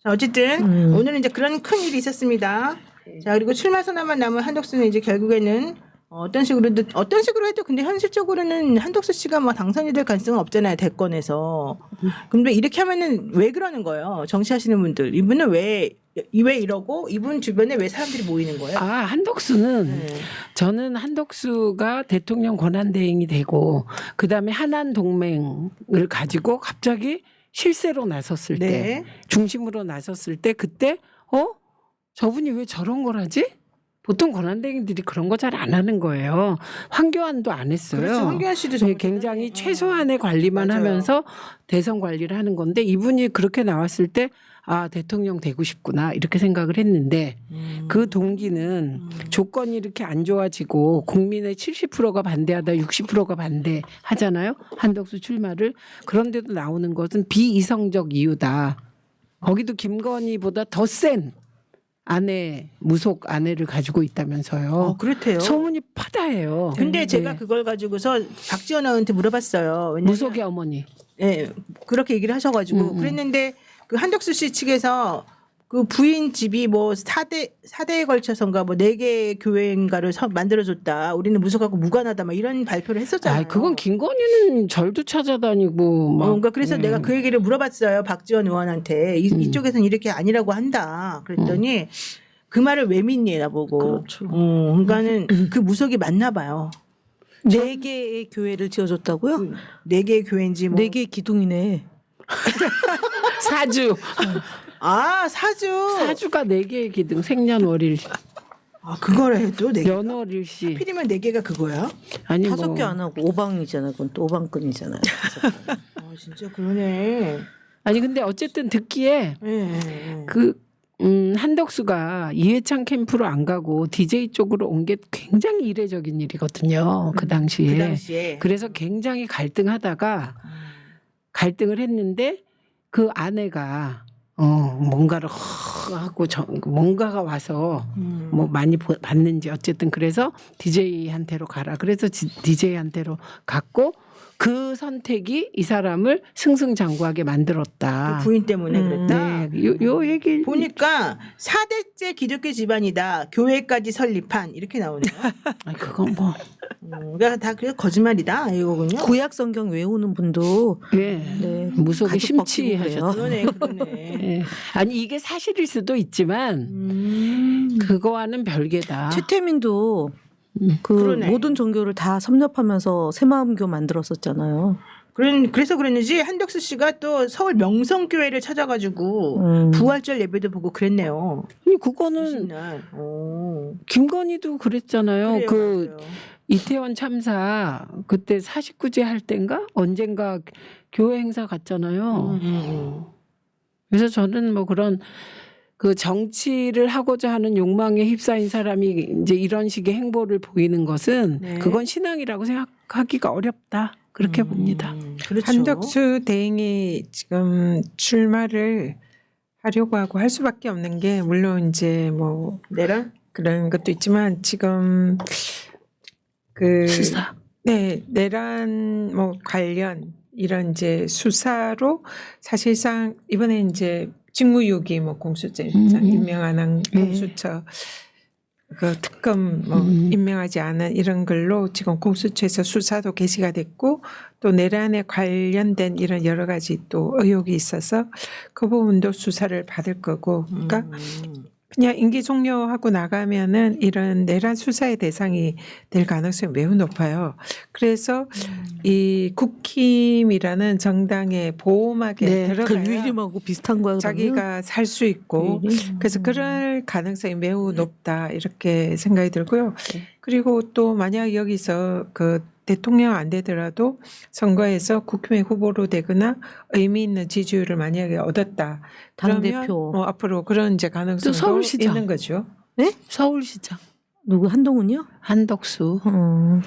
자 어쨌든 오늘은 이제 그런 큰 일이 있었습니다. 자 그리고 출마 선언만 남은 한덕수는 이제 결국에는 어떤 식으로 해도 근데 현실적으로는 한덕수 씨가 뭐 당선이 될 가능성은 없잖아요 대권에서. 근데 이렇게 하면은 왜 그러는 거예요? 정치하시는 분들 이분은 왜 이러고 이분 주변에 왜 사람들이 모이는 거예요? 아 한덕수는 네. 저는 한덕수가 대통령 권한대행이 되고 그다음에 한한 동맹을 가지고 갑자기 실세로 나섰을 때 네. 중심으로 나섰을 때 그때 저분이 왜 저런 걸 하지? 보통 권한대행들이 그런 거 잘 안 하는 거예요. 황교안도 안 했어요. 그렇죠. 황교안 씨도 네, 정말 굉장히 대단해. 최소한의 관리만 맞아요. 하면서 대선 관리를 하는 건데 이분이 그렇게 나왔을 때 아, 대통령 되고 싶구나 이렇게 생각을 했는데 그 동기는 조건이 이렇게 안 좋아지고 국민의 70%가 반대하다 60%가 반대하잖아요. 한덕수 출마를. 그런데도 나오는 것은 비이성적 이유다. 거기도 김건희보다 더 센 아내, 무속 아내를 가지고 있다면서요. 그렇대요. 소문이 파다해요. 근데 제가 네. 그걸 가지고서 박지원 의원한테 물어봤어요. 왜냐면 무속의 어머니. 예, 그렇게 얘기를 하셔가지고 그랬는데 그 한덕수 씨 측에서 그 부인 집이 뭐 4대에 걸쳐서인가 뭐 4개 교회인가를 만들어줬다. 우리는 무속하고 무관하다. 막 이런 발표를 했었잖아요. 아, 그건 김건희는 절도 찾아다니고 막. 그러니까 그래서 내가 그 얘기를 물어봤어요. 박지원 의원한테 이쪽에서는 이렇게 아니라고 한다. 그랬더니 그 말을 왜 믿니 나보고. 그렇죠. 그러니까는 그 무속이 맞나 봐요. 4개의 교회를 지어줬다고요? 4개의 교회인지 뭐. 4개의 기둥이네. 사주. 아 사주. 사주가 4개의 기둥. 생년월일. 아 그걸 해도 4개. 연월일시. 필이면 4개가 그거야? 아니 5개 안 하고 오방이잖아요. 그건 또 오방끈이잖아요. 아 진짜 그러네. 아니 근데 어쨌든 듣기에 예. 한덕수가 이해창 캠프로 안 가고 DJ 쪽으로 온 게 굉장히 이례적인 일이거든요. 그 당시에. 그 당시에. 그래서 굉장히 갈등하다가 갈등을 했는데 그 아내가 뭔가를 하고 뭔가가 와서 뭐 많이 봤는지 어쨌든 그래서 DJ한테로 가라. 그래서 DJ한테로 갔고 그 선택이 이 사람을 승승장구하게 만들었다. 그 부인 때문에 그랬다. 네, 요 얘기 보니까 4대째 기독교 집안이다. 교회까지 설립한 이렇게 나오네요. 아, 그건 뭐 그러니까 다 그게 거짓말이다 이거군요. 구약 성경 외우는 분도 예. 네, 무속에 가죽 벗기고 심취하셨다. 그래요. 그러네. 예. 아니 이게 사실일 수도 있지만 그거와는 별개다. 최태민도 그 그러네. 모든 종교를 다 섭렵하면서 새마음교 만들었었잖아요. 그래서 그랬는지 한덕수 씨가 또 서울 명성교회를 찾아가지고 부활절 예배도 보고 그랬네요. 아니 그거는 무신날. 김건희도 그랬잖아요. 그래요, 그 맞아요. 이태원 참사 그때 49제 할 땐가 언젠가 교회 행사 갔잖아요. 그래서 저는 뭐 그런 그 정치를 하고자 하는 욕망에 휩싸인 사람이 이제 이런 식의 행보를 보이는 것은 네. 그건 신앙이라고 생각하기가 어렵다. 그렇게 봅니다. 그렇죠. 한덕수 대행이 지금 출마를 하려고 하고 할 수밖에 없는 게 물론 이제 뭐 내란? 그런 것도 있지만 지금 그 수사. 네, 내란 뭐 관련 이런 이제 수사로 사실상 이번에 이제 직무유기 뭐 공수처 임명안 한 공수처 그 특검 뭐 임명하지 않은 이런 걸로 지금 공수처에서 수사도 개시가 됐고 또 내란에 관련된 이런 여러 가지 또 의혹이 있어서 그 부분도 수사를 받을 거고 그러니까 그냥 임기 종료하고 나가면은 이런 내란 수사의 대상이 될 가능성이 매우 높아요. 그래서 이 국힘이라는 정당에 보험하게 네, 그 들어가야 위림하고 비슷한 거야. 자기가 살 수 있고 그래서 그럴 가능성이 매우 높다 이렇게 생각이 들고요. 그리고 또 만약 여기서 그 대통령 안 되더라도 선거에서 국힘의 후보로 되거나 의미 있는 지지율을 만약에 얻었다. 그러면 당대표. 앞으로 그런 이제 가능성도 서울시장. 있는 거죠. 네? 서울시장 누구 한동훈이요? 한덕수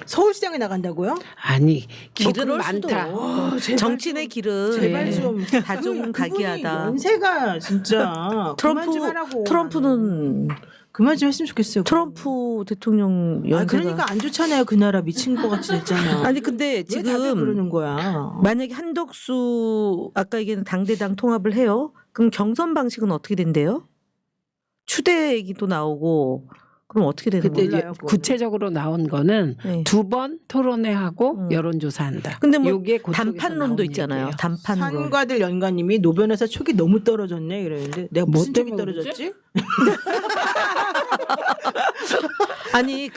서울시장에 나간다고요? 아니 길은 그럴 수도. 많다. 정치인의 길은 제발 네. 좀 다중 그분이 각이하다. 연세가 진짜 그만 좀 하라고. 트럼프는 그만 좀 했으면 좋겠어요. 트럼프 대통령 연세가 그러니까 안 좋잖아요. 그 나라 미친 것 같이 됐잖아. 아니 근데 왜 다들 지금 그러는 거야? 만약에 한덕수 아까 얘기한 당대당 통합을 해요. 그럼 경선 방식은 어떻게 된대요? 추대 얘기도 나오고 그럼 어떻게 되는 그때 거예요? 몰라요, 그거는. 구체적으로 나온 거는 네. 2번 토론회하고 여론조사한다. 근데 뭐 요게 그쪽에서 단판론도 나온 있잖아요. 얘기예요. 단판론. 산과들 연가님이 노변호사 촉이 너무 떨어졌네 이러는데 내가 뭐 무슨 촉이 때문에 떨어졌지? 아니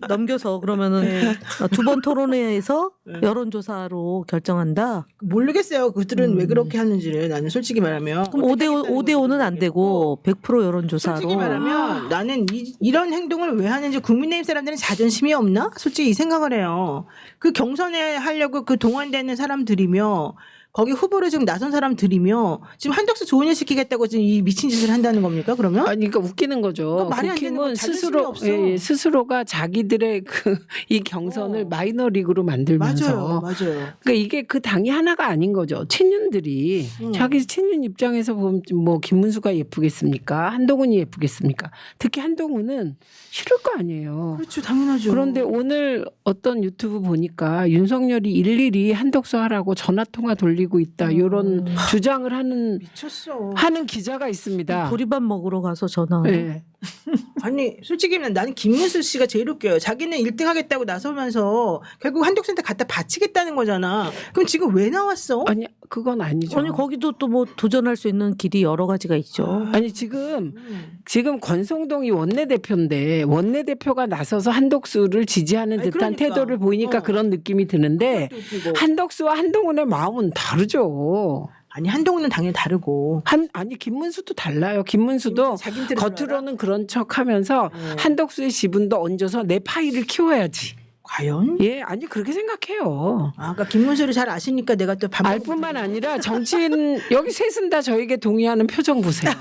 넘겨서 그러면은 두 번 토론회에서 여론조사로 결정한다. 모르겠어요. 그들은 왜 그렇게 하는지를 나는 솔직히 말하면. 그럼 5대5는 안 되고 100% 여론조사로. 솔직히 말하면 나는 이런 행동을 왜 하는지 국민의힘 사람들은 자존심이 없나? 솔직히 이 생각을 해요. 그 경선에 하려고 그 동원되는 사람들이며 거기 후보로 지금 나선 사람들이며 지금 한덕수 좋은 일 시키겠다고 지금 이 미친 짓을 한다는 겁니까? 그러면? 아니 그러니까 웃기는 거죠. 그러니까 말이 안 되는 거, 국힘은 자존심이 없어. 스스로가 자기들의 이 경선을 마이너리그로 만들면서 맞아요. 그러니까 이게 그 당이 하나가 아닌 거죠. 친윤들이 자기 친윤 입장에서 보면 뭐 김문수가 예쁘겠습니까? 한동훈이 예쁘겠습니까? 특히 한동훈은 싫을 거 아니에요. 그렇죠. 당연하죠. 그런데 오늘 어떤 유튜브 보니까 윤석열이 일일이 한덕수 하라고 전화 통화 돌리고 있다 이런 주장을 미쳤어. 하는 기자가 있습니다. 보리밥 먹으러 가서 전화. 네. 아니 솔직히 나는 김문수 씨가 제일 웃겨요. 자기는 1등 하겠다고 나서면서 결국 한덕수한테 갖다 바치겠다는 거잖아. 그럼 지금 왜 나왔어? 아니 그건 아니죠. 아니 거기도 또 뭐 도전할 수 있는 길이 여러 가지가 있죠. 아니 지금 권성동이 원내대표인데 원내대표가 나서서 한덕수를 지지하는 아니, 듯한 그러니까. 태도를 보이니까 그런 느낌이 드는데 그것도 웃기고. 한덕수와 한동훈의 마음은 다르죠. 아니 한동훈은 당연히 다르고. 아니 김문수도 달라요. 김문수도 자기한테는 겉으로는 그런 척하면서 한덕수의 지분도 얹어서 내 파이를 키워야지. 과연? 예, 아니 그렇게 생각해요. 아까 김문수를 잘 아시니까 내가 또 알 뿐만 아니라 정치인 여기 셋은 다 저에게 동의하는 표정 보세요.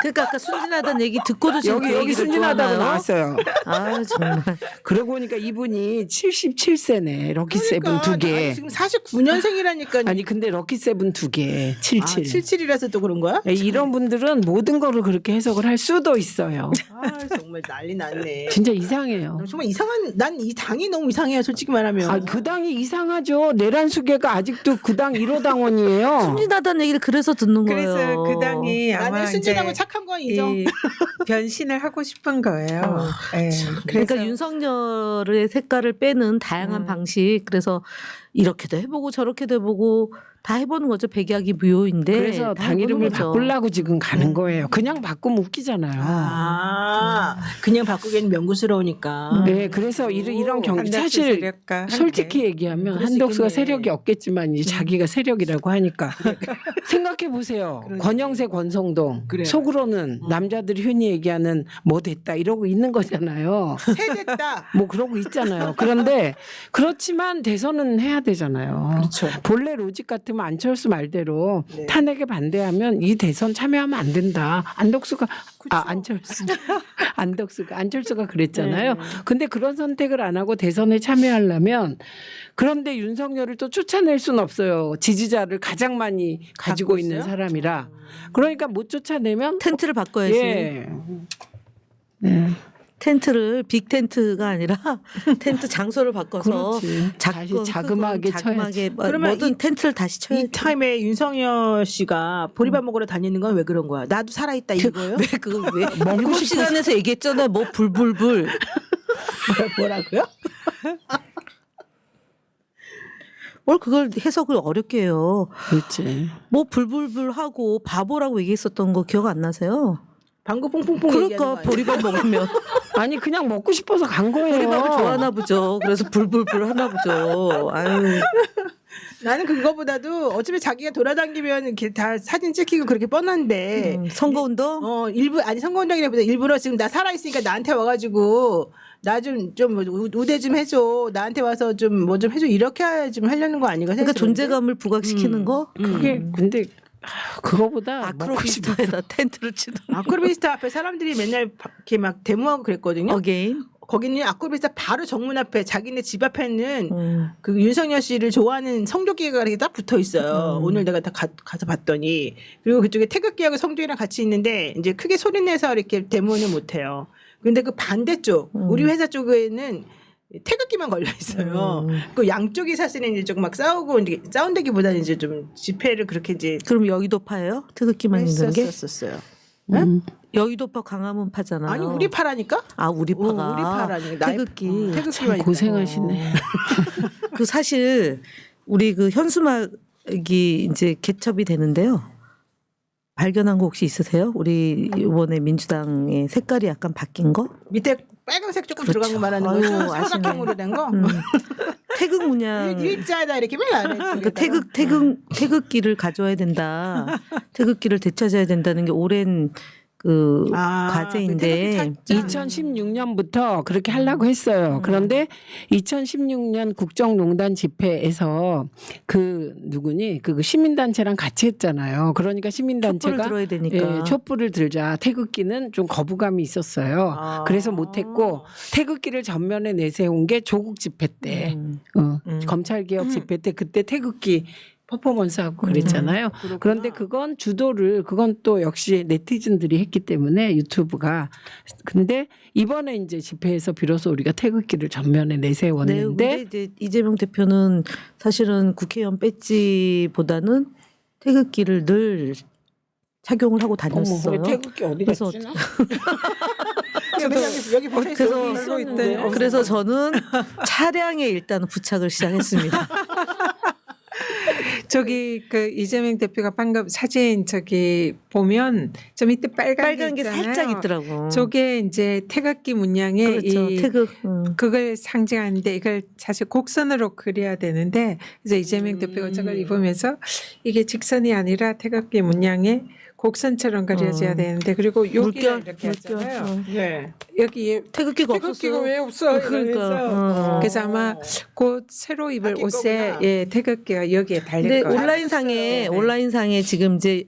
그러니까 아까 순진하다는 얘기 듣고도 지금 그 여기 얘기를 순진하다고 또 하나요? 나왔어요. 아 정말. 그러고 보니까 이분이 77세네. 럭키세븐 두 개. 지금 49년생이라니까. 아니 근데 럭키세븐 두 개. 77. 77이라서 또 그런 거야? 예, 이런 분들은 모든 거를 그렇게 해석을 할 수도 있어요. 아 정말 난리 났네. 진짜 이상해요. 정말 이상한 난 이 당이 너무 이상해요. 솔직히 말하면. 아, 그 당이 이상하죠. 내란수계가 아직도 그 당 1호 당원이에요. 순진하다는 얘기를 그래서 듣는 거예요. 그래서 그 당이 아마 나는 순진하고 이제 착한 건 인정. 이 변신을 하고 싶은 거예요. 예. 그러니까 그래서 윤석열의 색깔을 빼는 다양한 방식. 그래서 이렇게도 해보고 저렇게도 해보고 다 해보는 거죠. 백약이 무효인데. 그래서 다 당 해보는 이름을 거죠. 바꾸려고 지금 가는 거예요. 그냥 바꾸면 웃기잖아요. 그냥 바꾸기에는 명구스러우니까. 네, 그래서 이런 경기 한덕수 사실 세력과 함께. 솔직히 얘기하면 그럴 수 한덕수가 있겠네. 세력이 없겠지만 이제 자기가 세력이라고 하니까 생각해 보세요. 그러네. 권영세, 권성동 그래. 속으로는 남자들이 흔히 얘기하는 뭐 됐다 이러고 있는 거잖아요. 세됐다. 뭐 그러고 있잖아요. 그런데 그렇지만 대선은 해야 되잖아요. 그렇죠. 본래 로직 같으면 안철수 말대로 네. 탄핵에 반대하면 이 대선 참여하면 안 된다. 안덕수가 안철수 안철수가 그랬잖아요. 네. 근데 그런 선택을 안 하고 대선에 참여하려면 그런데 윤석열을 또 쫓아낼 수는 없어요. 지지자를 가장 많이 가지고 갖고 있는 있어요? 사람이라. 그러니까 못 쫓아내면 텐트를 바꿔야지. 예. 네. 텐트를 빅 텐트가 아니라 텐트 장소를 바꿔서 그렇지. 다시 자그마하게 쳐야지. 그러면 뭐든 이- 텐트를 다시 쳐야지. 이 타임에 윤석열 씨가 보리밥 먹으러 다니는 건 왜 그런 거야? 나도 살아있다 이거예요? 왜 그거 왜 먹고 7시간에서 얘기했잖아요. 뭐 불불불. 뭐라고요? 뭘 그걸 해석을 어렵게 해요. 그렇지. 뭐 불불불 하고 바보라고 얘기했었던 거 기억 안 나세요? 방구 퐁퐁퐁 그러니까 얘기하는 거 아니야? 보리밥 먹으면 아니 그냥 먹고 싶어서 간 거예요. 보리밥을 좋아하나 보죠. 그래서 불불불 하나 보죠. 아유. 나는 그거보다도 어차피 자기가 돌아다니면 이렇게 다 사진 찍히고 그렇게 뻔한데 선거운동? 일부 아니 선거운동이라보다 일부러 지금 나 살아있으니까 나한테 와가지고 나 좀 우대 좀 해줘. 나한테 와서 좀 뭐 좀 해줘. 이렇게 좀 하려는 거 아닌가 그러니까 생각이 존재감을 부각시키는 거? 그게 근데 그거보다 먹고 싶어. 아크로비스타에다 텐트를 치던 아쿠르비스타 앞에 사람들이 맨날 이렇게 막 데모하고 그랬거든요. 어게인. 거기는 아쿠르비스타 바로 정문 앞에 자기네 집 앞에는 그 윤석열 씨를 좋아하는 성조기가 이렇게 딱 붙어 있어요. 오늘 내가 다 가서 봤더니 그리고 그쪽에 태극기하고 성조기랑 같이 있는데 이제 크게 소리 내서 이렇게 데모는 못 해요. 근데 그 반대쪽 우리 회사 쪽에는 태극기만 걸려 있어요. 그 양쪽이 사실은 이제 조금 막 싸우고 이제 싸운다기보다는 이제 좀 집회를 그렇게 이제 그럼 여의도파예요? 태극기만 있는 게? 했었어요. 여의도파 강화문 파잖아요. 아니 우리 파라니까? 아 우리파가. 우리 파라니까. 태극기. 태극기만 참 고생하시네. 그 사실 우리 그 현수막이 이제 개첩이 되는데요. 발견한 거 혹시 있으세요? 우리 이번에 민주당의 색깔이 약간 바뀐 거? 밑에 빨간색 조금 그렇죠. 들어간 거 말하는 아유, 거죠? 아시네. 삼각형으로 된 거? 태극 문양. 일자다 이렇게 맨 아래 그러니까 태극기를 가져야 된다. 태극기를 되찾아야 된다는 게 오랜 그 과제인데 2016년부터 그렇게 하려고 했어요. 그런데 2016년 국정농단 집회에서 그 누구니 그 시민단체랑 같이 했잖아요. 그러니까 촛불을 시민단체가 들어야 되니까. 예, 촛불을 들자. 태극기는 좀 거부감이 있었어요. 그래서 못했고 태극기를 전면에 내세운 게 조국 집회 때 검찰개혁 집회 때 그때 태극기 퍼포먼스하고 그랬잖아요. 그런데 그건 그건 또 역시 네티즌들이 했기 때문에 유튜브가. 근데 이번에 이제 집회에서 비로소 우리가 태극기를 전면에 네, 내세웠는데 근데 이제 이재명 대표는 사실은 국회의원 배지보다는 태극기를 늘 착용을 하고 다녔어요. 어머, 태극기 어디 그래서 갔지? 여기 붙어 그래서 저는 차량에 일단 부착을 시작했습니다. 저기 그 이재명 대표가 방금 사진 저기 보면 저 밑에 빨간 게 있잖아요. 살짝 있더라고. 저게 이제 태극기 문양의 그렇죠. 이 태극. 그걸 상징하는데 이걸 사실 곡선으로 그려야 되는데 그래서 이재명 대표가 저걸 입으면서 이게 직선이 아니라 태극기 문양의 곡선처럼 그려져야 되는데 그리고 여기를 이렇게 하잖아요. 네. 여기 태극기가 태극기가 없었어. 왜 없어? 그러니까. 그래서 아마 곧 새로 입을 바뀔 옷에 거구나. 예, 태극기가 여기에 달릴 근데 거예요. 네. 온라인상에 지금 이제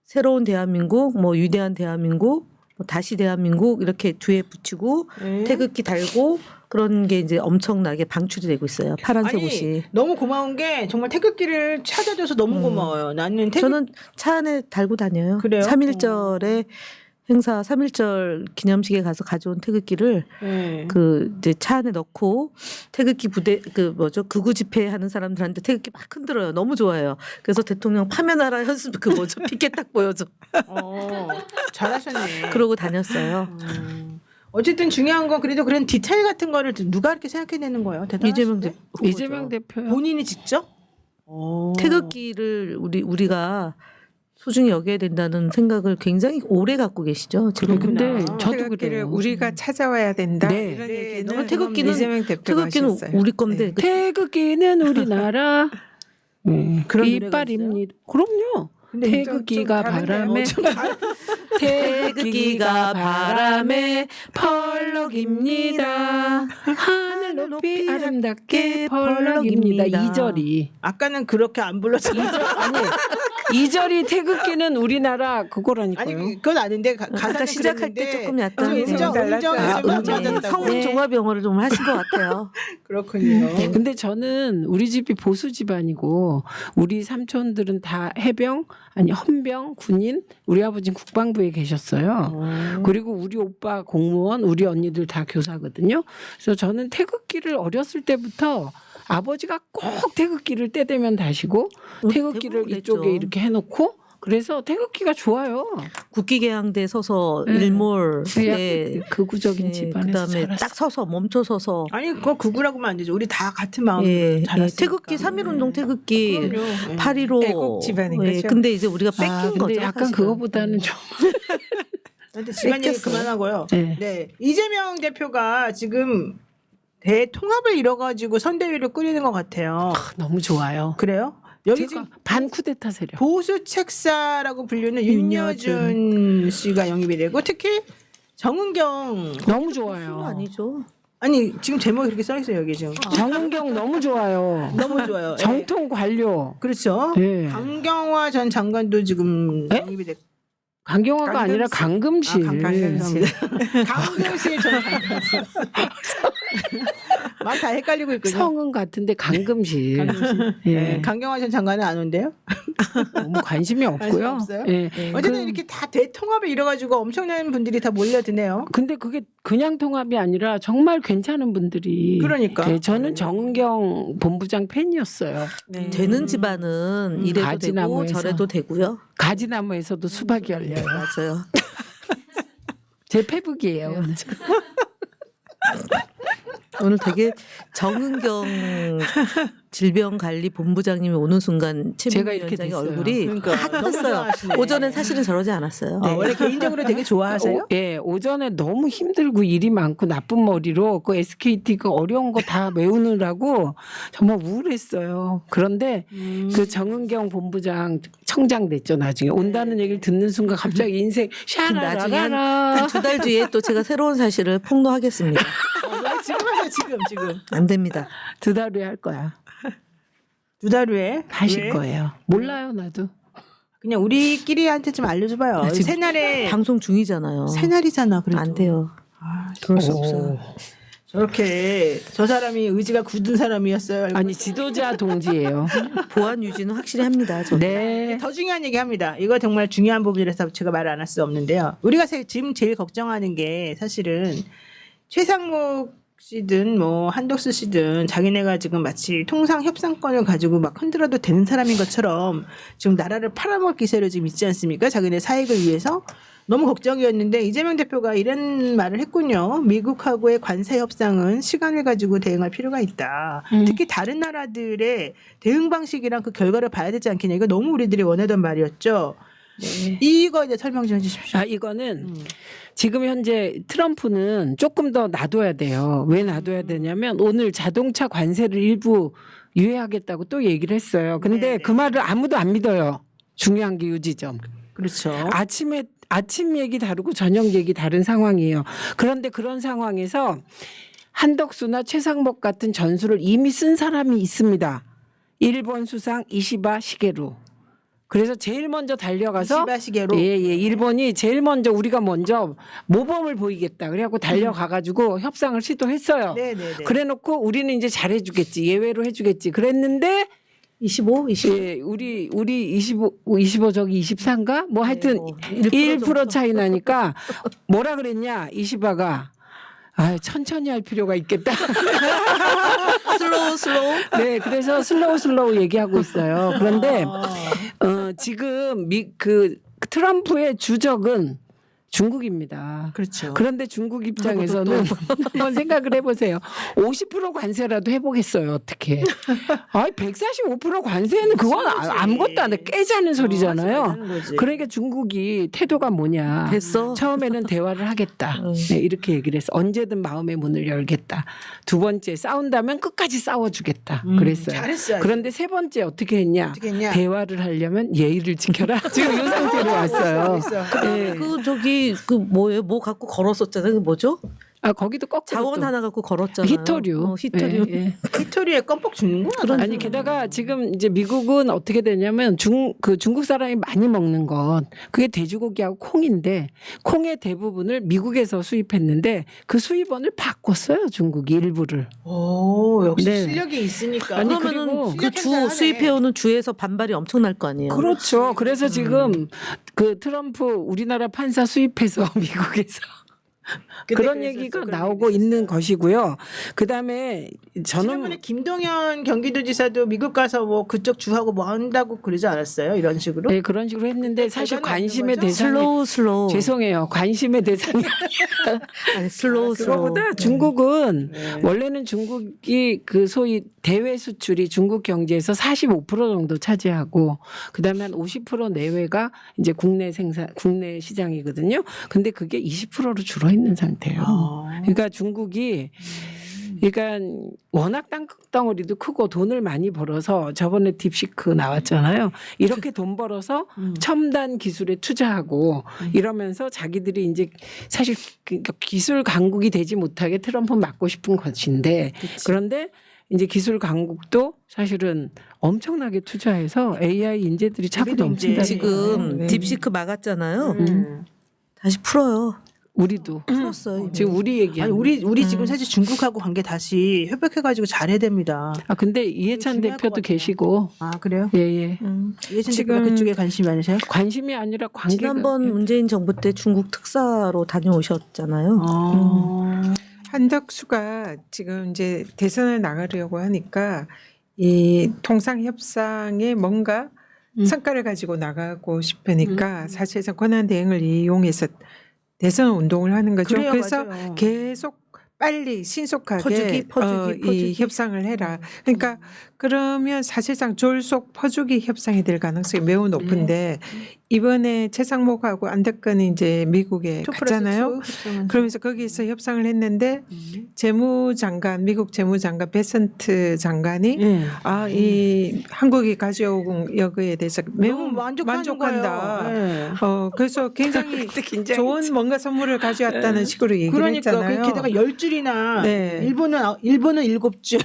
새로운 대한민국, 뭐 위대한 대한민국, 뭐 다시 대한민국 이렇게 뒤에 붙이고 태극기 달고 그런 게 이제 엄청나게 방출이 되고 있어요. 파란색 아니, 옷이. 너무 고마운 게 정말 태극기를 찾아줘서 너무 고마워요. 나는 저는 차 안에 달고 다녀요. 그래요? 3.1절에 행사 3.1절 기념식에 가서 가져온 태극기를 그 이제 차 안에 넣고 태극기 부대 그 뭐죠 극우 집회 하는 사람들한테 태극기 막 흔들어요. 너무 좋아해요. 그래서 대통령 파면하라 연습 그 뭐죠 피켓 딱 보여줘. 잘하셨네. 그러고 다녔어요. 어쨌든 중요한 건 그래도 그런 디테일 같은 거를 누가 이렇게 생각해내는 거예요? 이재명 대단하신데? 대표 이재명 대표요. 본인이 직접? 태극기를 우리가 소중히 여겨야 된다는 생각을 굉장히 오래 갖고 계시죠. 지금. 근데 저도 태극기를 그래요. 우리가 찾아와야 된다. 네. 이런 네, 얘기는 너무 이재명 대표가 태극기는 하셨어요. 우리 건데 네. 태극기는 우리나라 그런 노래가 이빨입니다. 그럼요. 근데 태극기가 바람에 태극기가 바람에 펄럭입니다. 하늘 높이 아름답게 펄럭입니다. 2절이. 아까는 그렇게 안 불렀잖아요. 아니 2절이 태극기는 우리나라 그거라니까요. 아니 그건 아닌데 가사는 아까 시작할 때 그랬는데 조금 약간 음정이 좀 맞았다고. 성문 종합 영어를 좀 하신 것 같아요. 그렇군요. 근데 저는 우리 집이 보수 집안이고 우리 삼촌들은 다 해병 아니 헌병 군인 우리 아버지는 국방부에 계셨어요. 그리고 우리 오빠 공무원 우리 언니들 다 교사거든요. 그래서 저는 태극기를 어렸을 때부터 아버지가 꼭 태극기를 때 되면 다시고 태극기를 대부분 이쪽에 그랬죠. 이렇게 해놓고 그래서 태극기가 좋아요. 국기개항대 서서 네. 일몰 네. 극우적인 집안에서 그다음에 자랐어요. 딱 서서 멈춰 서서 아니 그거 구구라고 하면 안 되죠. 우리 다 같은 마음으로 예, 자랐으니까. 태극기 3.1운동 태극기 그럼요. 예. 8.15 애국 집안인 예, 거죠. 근데 이제 우리가 뺏긴 근데 거죠. 약간 사실은. 그거보다는 좀 근데 집안 얘기 뺏겼어요. 그만하고요. 네. 네. 이재명 대표가 지금 대통합을 이뤄가지고 선대위를 꾸리는 것 같아요. 너무 좋아요. 그래요? 여기 제가 지금 반 쿠데타 세력. 보수 책사라고 불리는 윤여준 씨가 영입이 되고 특히 정은경 너무 그건 좋아요. 아니죠. 아니 지금 제목이 그렇게 써 있어요 여기 지금 정은경 너무 좋아요. 너무 좋아요. 예. 정통 관료. 그렇죠. 예. 강경화 전 장관도 지금 예? 영입이 됐고 강경화가 아니라 강금실. 강금실 강금실 전 장관 말 다 헷갈리고 있군요. 성은 같은데 강금실. 예. 예. 강경화 전 장관은 안 온대요? 너무 관심이 없고요. 없어요? 예. 어쨌든 이렇게 다 대통합을 이뤄가지고 엄청난 분들이 다 몰려드네요. 근데 그게 그냥 통합이 아니라 정말 괜찮은 분들이. 그러니까. 예, 저는 정은경 본부장 팬이었어요. 네. 되는 집안은 이래도 되고 가지나무에서. 저래도 되고요. 가지나무에서도 수박이 열려요. 맞아요. 제 페북이에요. 오늘. 오늘 되게 정은경 질병관리본부장님이 오는 순간 제가 최민희 이렇게 위원장의 됐어요. 얼굴이 그러니까 너무 핫했어요. 좋아하시네. 오전엔 사실은 저러지 않았어요. 원래 개인적으로 되게 좋아하세요? 예, 오전에 너무 힘들고 일이 많고 나쁜 머리로 그 SKT 그 어려운 거 다 외우느라고 정말 우울했어요. 그런데 그 정은경 본부장 청장 됐죠. 나중에 온다는 얘기를 듣는 순간 갑자기 인생 나중에 샤라라라. 한 2달 뒤에 또 제가 새로운 사실을 폭로하겠습니다. 지금 하세요. 지금. 안 됩니다. 2달 후에 할 거야. 2달 후에 하실 왜? 거예요. 몰라요, 나도. 그냥 우리끼리한테 좀 알려줘봐요. 아, 지금 새날에 방송 중이잖아요. 새날이잖아. 그래도. 안 돼요. 그럴 수 없어요. 저렇게 저 사람이 의지가 굳은 사람이었어요. 알고 아니 지도자 동지예요. 보안 유지는 확실히 합니다. 저는. 네. 더 중요한 얘기합니다. 이거 정말 중요한 부분이라서 제가 말을 안 할 수 없는데요. 우리가 지금 제일 걱정하는 게 사실은 최상목 씨든 뭐 한덕수 씨든 자기네가 지금 마치 통상 협상권을 가지고 막 흔들어도 되는 사람인 것처럼 지금 나라를 팔아먹을 기세로 지금 있지 않습니까? 자기네 사익을 위해서 너무 걱정이었는데 이재명 대표가 이런 말을 했군요. 미국하고의 관세 협상은 시간을 가지고 대응할 필요가 있다. 특히 다른 나라들의 대응 방식이랑 그 결과를 봐야 되지 않겠냐. 이거 너무 우리들이 원하던 말이었죠. 네. 이거 이제 설명 좀 해주십시오. 아 이거는 지금 현재 트럼프는 조금 더 놔둬야 돼요. 왜 놔둬야 되냐면 오늘 자동차 관세를 일부 유예하겠다고 또 얘기를 했어요. 근데 네네. 그 말을 아무도 안 믿어요. 중요한 게 이 지점. 그렇죠. 아침 얘기 다르고 저녁 얘기 다른 상황이에요. 그런데 그런 상황에서 한덕수나 최상목 같은 전술을 이미 쓴 사람이 있습니다. 일본 수상 이시바 시게루. 그래서 제일 먼저 달려가서 시바시게로. 예, 일본이 제일 먼저 우리가 먼저 모범을 보이겠다. 그래갖고 달려가가지고 협상을 시도했어요. 네네네. 그래놓고 우리는 이제 잘해주겠지. 예외로 해주겠지. 그랬는데 25, 25. 예, 우리 25 저기 24인가? 뭐 하여튼 뭐 1% 차이 나니까 뭐라 그랬냐? 이시바가 아, 천천히 할 필요가 있겠다. 슬로우. 네, 그래서 슬로우 얘기하고 있어요. 그런데 지금 그 트럼프의 주적은 중국입니다. 그렇죠. 그런데 중국 입장에서는 한번 생각을 해보세요. 50% 관세라도 해보겠어요. 어떻게? 아, 145% 관세는 그건 아무것도 안 해. 깨자는 소리잖아요. 그러니까 중국이 태도가 뭐냐. 됐어. 처음에는 대화를 하겠다. 네, 이렇게 얘기를 해서 언제든 마음의 문을 열겠다. 두 번째 싸운다면 끝까지 싸워주겠다. 그랬어요. 잘했어요. 그런데 세 번째 어떻게 했냐? 어떻게 했냐? 대화를 하려면 예의를 지켜라. 지금 이 상태로 왔어요. 있어. 네. 그 저기 그 뭐예요? 뭐 갖고 걸었었잖아요. 그 뭐죠? 아 거기도 거꾸로 자원 또 하나 갖고 걸었잖아요. 히토류. 히토류. 예, 예. 히토리에 껌뻑 주는구나. 아니 게다가 지금 이제 미국은 어떻게 되냐면 중국 사람이 많이 먹는 건 그게 돼지고기하고 콩인데 콩의 대부분을 미국에서 수입했는데 그 수입원을 바꿨어요. 중국이 일부를. 오, 역시 네. 실력이 있으니까. 아니, 그러면은 그리고 그 주 수입해오는 주에서 반발이 엄청날 거 아니에요. 그렇죠. 그래서 지금 그 트럼프 우리나라 판사 수입해서 미국에서 그런 얘기가 나오고 있는 것이고요. 그다음에 지난번에 저는 김동연 경기도지사도 미국 가서 뭐 그쪽 주하고 뭐 한다고 그러지 않았어요? 이런 식으로? 네, 그런 식으로 했는데 사실 결과는 관심의 없는 거죠? 대상이 슬로우. 죄송해요. 관심의 대상이 아니, 슬로우. 그거보다 중국은 원래는 중국이 그 소위 대외 수출이 중국 경제에서 45% 정도 차지하고 그다음에 한 50% 내외가 이제 국내 시장이거든요. 근데 그게 20%로 줄어 있는 상태예요. 그러니까 중국이 그러니까 워낙 땅덩어리도 크고 돈을 많이 벌어서 저번에 딥시크 나왔잖아요. 이렇게 돈 벌어서 첨단 기술에 투자하고 이러면서 자기들이 이제 사실 그러니까 기술 강국이 되지 못하게 트럼프 막고 싶은 것인데 그런데 이제 기술 강국도 사실은 엄청나게 투자해서 AI 인재들이 차고 우리도 넘친다. 이제 지금 딥시크 막았잖아요. 다시 풀어요. 우리도 풀었어요. 지금 우리 아니 얘기하는 우리 지금 사실 중국하고 관계 다시 협약해가지고 잘해야 됩니다. 아 근데 이해찬 중요할 것 대표도 같아요. 계시고 아 그래요? 예예 예전 지금 지금 그쪽에 관심이 많으세요? 관심이 아니라 관계가 지난번 문재인 정부 때 중국 특사로 다녀오셨잖아요. 한덕수가 지금 이제 대선을 나가려고 하니까 이 통상 협상에 뭔가 성과를 가지고 나가고 싶으니까 사실상 권한 대행을 이용해서 대선 운동을 하는 거죠. 그래요, 그래서 맞아요. 계속 빨리 신속하게 퍼주기. 이 협상을 해라. 그러니까 그러면 사실상 졸속 퍼주기 협상이 될 가능성이 매우 높은데 이번에 최상목하고 안덕근이 이제 미국에 갔잖아요. 그러면서 거기서 협상을 했는데 재무장관 미국 재무장관 베센트 장관이 이 한국이 가져온 여기에 대해서 매우 만족한다. 그래서 굉장히 좋은 뭔가 선물을 가져왔다는 식으로 얘기를 그러니까 했잖아요. 게다가 10줄이나 네. 일본은 7줄,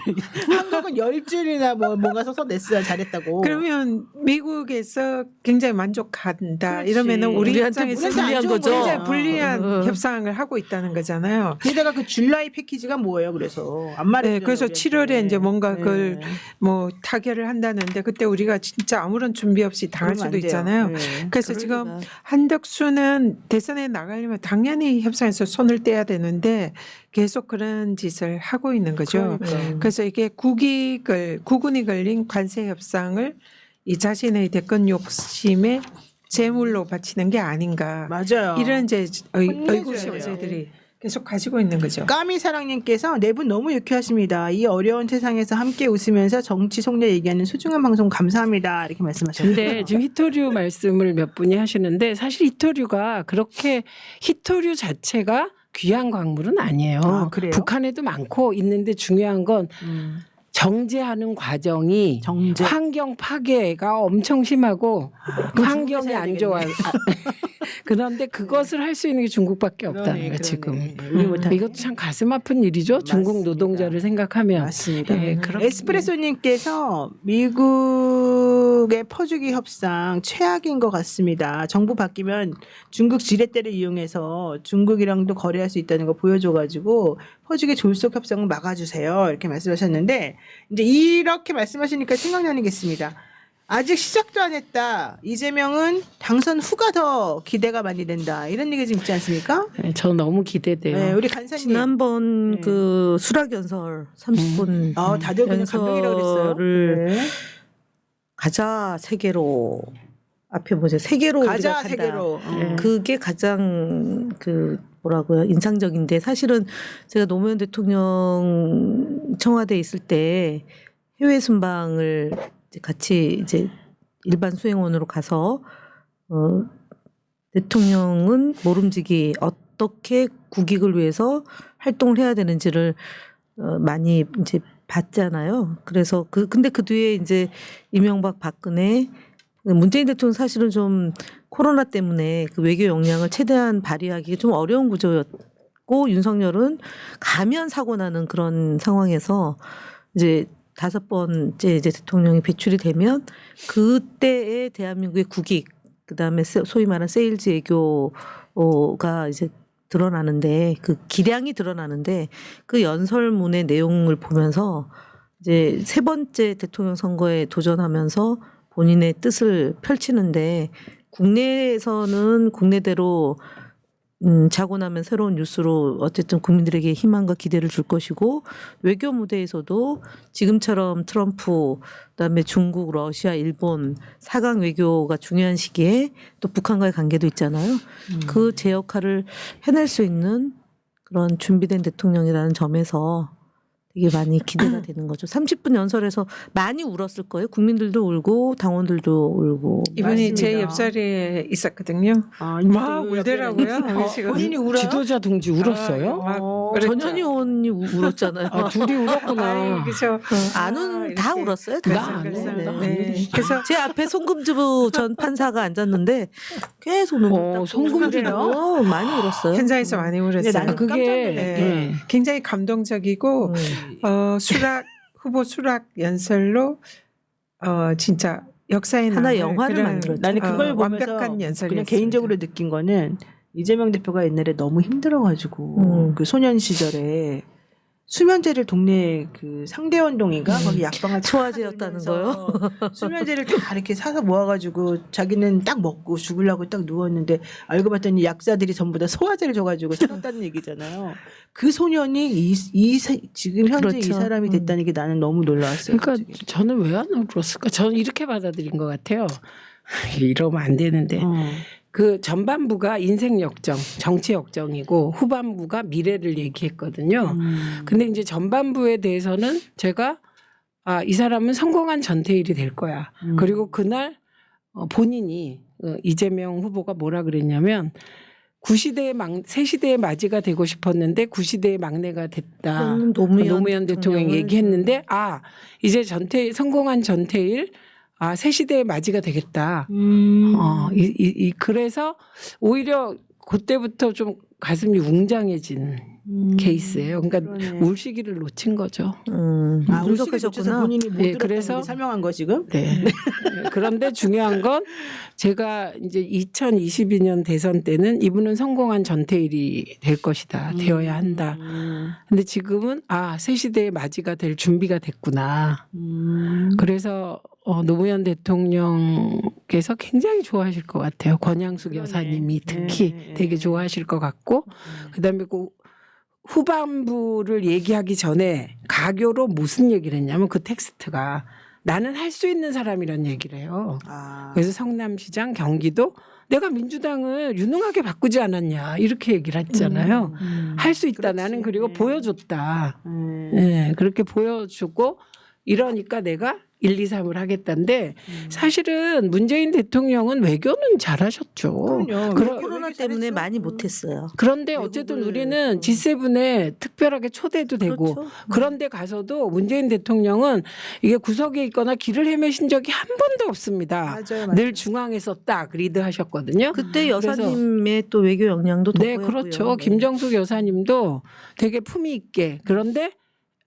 한국은 10줄이나 뭔가 써서 냈어야 잘했다고. 그러면 미국에서 굉장히 만족한다. 그렇지. 이러면은 우리 우리한테 입장에서 불리한 거죠. 굉장히 불리한 협상을 하고 있다는 거잖아요. 게다가 그 줄라이 패키지가 뭐예요? 그래서 안 말해요. 네, 그래서 7월에 이제 뭔가 그걸 뭐 타결을 한다는데 그때 우리가 진짜 아무런 준비 없이 당할 수도 있잖아요. 그래서 지금 한덕수는 대선에 나가려면 당연히 협상에서 손을 떼야 되는데 계속 그런 짓을 하고 있는 거죠. 그래서 이게 국군이 걸린 관세 협상을 이 자신의 대권 욕심에 제물로 바치는 게 아닌가. 맞아요. 이런 이제 혼내줘야 의구심 돼요. 저희들이 계속 가지고 있는 거죠. 까미사랑님께서 네 분 너무 유쾌하십니다. 이 어려운 세상에서 함께 웃으면서 정치 속내 얘기하는 소중한 방송 감사합니다. 이렇게 말씀하셨는데 근데 지금 히토류 말씀을 몇 분이 하시는데 사실 히토류가 그렇게 히토류 자체가 귀한 광물은 아니에요. 아, 그래요? 북한에도 많고 있는데 중요한 건 정제하는 과정이 정제. 환경 파괴가 엄청 심하고 환경이 중국에서 안 해야 좋아요. 그런데 그것을 할 수 있는 게 중국밖에 없다는 거예요. 지금. 우리 못하네. 이것도 참 가슴 아픈 일이죠. 중국 맞습니다. 노동자를 생각하면. 맞습니다. 예, 그렇습니다. 에스프레소님께서 미국의 퍼주기 협상 최악인 것 같습니다. 정부 바뀌면 중국 지렛대를 이용해서 중국이랑도 거래할 수 있다는 거 보여줘가지고 퍼주기 졸속 협상을 막아주세요. 이렇게 말씀하셨는데 이제 이렇게 말씀하시니까 생각나는 게 있습니다. 아직 시작도 안 했다. 이재명은 당선 후가 더 기대가 많이 된다. 이런 얘기 좀 있지 않습니까? 네, 저 너무 기대돼요. 네, 우리 간사님. 지난번 네. 그 수락 연설 30분 다들 그냥 감동이라고 그랬어요. 연설을 네. 가자 세계로 앞에 뭐죠? 세계로 우리가 가자 간다. 세계로. 네. 그게 가장 그 뭐라고요? 인상적인데 사실은 제가 노무현 대통령 청와대에 있을 때 해외 순방을 이제 같이 이제 일반 수행원으로 가서 대통령은 모름지기 어떻게 국익을 위해서 활동을 해야 되는지를 많이 이제 봤잖아요. 그래서 근데 그 뒤에 이제 이명박 박근혜 문재인 대통령 사실은 좀 코로나 때문에 그 외교 역량을 최대한 발휘하기 좀 어려운 구조였고 윤석열은 가면 사고 나는 그런 상황에서 이제 5번째 이제 대통령이 배출이 되면 그때의 대한민국의 국익 그다음에 소위 말하는 세일즈 외교가 이제 드러나는데 그 기량이 드러나는데 그 연설문의 내용을 보면서 이제 3번째 대통령 선거에 도전하면서 본인의 뜻을 펼치는데 국내에서는 국내대로 자고 나면 새로운 뉴스로 어쨌든 국민들에게 희망과 기대를 줄 것이고 외교 무대에서도 지금처럼 트럼프 그다음에 중국, 러시아, 일본 4강 외교가 중요한 시기에 또 북한과의 관계도 있잖아요. 그 제 역할을 해낼 수 있는 그런 준비된 대통령이라는 점에서 되게 많이 기대가 되는 거죠. 30분 연설에서 많이 울었을 거예요. 국민들도 울고 당원들도 울고. 이분이 제 맞습니다. 옆자리에 있었거든요. 막 울더라고요. 본인이 울어요? 지도자 동지 울었어요? 전현희 의원이 울었잖아요. 아, 둘이 울었구나. 그렇죠. 다 울었어요. 다. 나 안 울었나? 그래서 제 앞에 송금주 전 판사가 앉았는데 계속 눈물 송금주요? 많이 울었어요. 현장에서 많이 울었어요. 나는 그게 깜짝 놀랐어요. 네. 굉장히 감동적이고 후보 수락 연설로 진짜 역사에 하나의 남을 영화를 그런, 만들었죠. 나는 그걸 보면서 완벽한 연설이었습니다. 그냥 개인적으로 느낀 거는 이재명 대표가 옛날에 너무 힘들어가지고 그 소년 시절에 수면제를 동네 그 상대원동인가 거기 약방을 소화제였다는 거요? 수면제를 다 이렇게 사서 모아가지고 자기는 딱 먹고 죽으려고 딱 누웠는데 알고 봤더니 약사들이 전부 다 소화제를 줘가지고 살았다는 얘기잖아요. 그 소년이 지금 현재 이 그렇죠. 사람이 됐다는 게 나는 너무 놀라웠어요. 그러니까 갑자기. 저는 왜 안 울었을까? 저는 이렇게 받아들인 것 같아요. 이러면 안 되는데 어. 그 전반부가 인생 역정, 정치 역정이고 후반부가 미래를 얘기했거든요. 근데 이제 전반부에 대해서는 제가 이 사람은 성공한 전태일이 될 거야. 그리고 그날 본인이 이재명 후보가 뭐라 그랬냐면 새 시대의 맞이가 되고 싶었는데 구시대의 막내가 됐다. 노무현 대통령이 얘기했는데 이제 성공한 전태일 새 시대의 맞이가 되겠다. 그래서 오히려 그때부터 좀 가슴이 웅장해진 케이스예요. 그러니까 그러네. 울 시기를 놓친 거죠. 분석하셨구나. 본인이 못 네, 들었다는 그래서- 게 설명한 거 지금? 네. 그런데 중요한 건 제가 이제 2022년 대선 때는 이분은 성공한 전태일이 될 것이다. 되어야 한다. 근데 지금은 새 시대의 맞이가 될 준비가 됐구나. 그래서 노무현 대통령께서 굉장히 좋아하실 것 같아요. 권양숙 그러네. 여사님이 특히 네, 되게 네. 좋아하실 것 같고 그다음에 그 후반부를 얘기하기 전에 가교로 무슨 얘기를 했냐면 그 텍스트가 나는 할 수 있는 사람이란 얘기를 해요. 그래서 성남시장 경기도 내가 민주당을 유능하게 바꾸지 않았냐 이렇게 얘기를 했잖아요. 할 수 있다. 그렇지. 나는 그리고 네. 보여줬다. 네, 그렇게 보여주고 이러니까 내가 1, 2, 3을 하겠다는데 사실은 문재인 대통령은 외교는 잘하셨죠. 그럼요. 코로나 때문에 많이 못했어요. 그런데 어쨌든 외국을 우리는 G7에 특별하게 초대도 되고 그렇죠. 그런데 가서도 문재인 대통령은 이게 구석에 있거나 길을 헤매신 적이 한 번도 없습니다. 맞아요. 늘 중앙에서 딱 리드하셨거든요. 그때 여사님의 또 외교 역량도 네, 돋보였고요. 그렇죠. 김정숙 여사님도 되게 품위 있게 그런데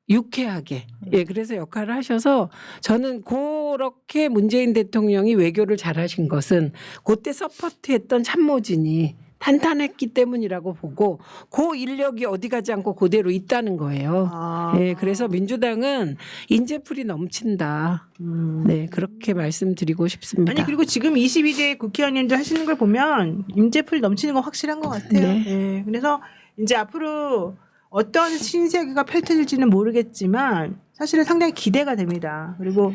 유쾌하게 그래서 역할을 하셔서 저는 그렇게 문재인 대통령이 외교를 잘하신 것은 그때 서포트했던 참모진이 탄탄했기 때문이라고 보고 그 인력이 어디 가지 않고 그대로 있다는 거예요. 그래서 민주당은 인재풀이 넘친다. 네, 그렇게 말씀드리고 싶습니다. 아니 그리고 지금 22대 국회의원님들 하시는 걸 보면 인재풀이 넘치는 건 확실한 것 같아요. 네. 네. 그래서 이제 앞으로 어떤 신세계가 펼쳐질지는 모르겠지만 사실은 상당히 기대가 됩니다. 그리고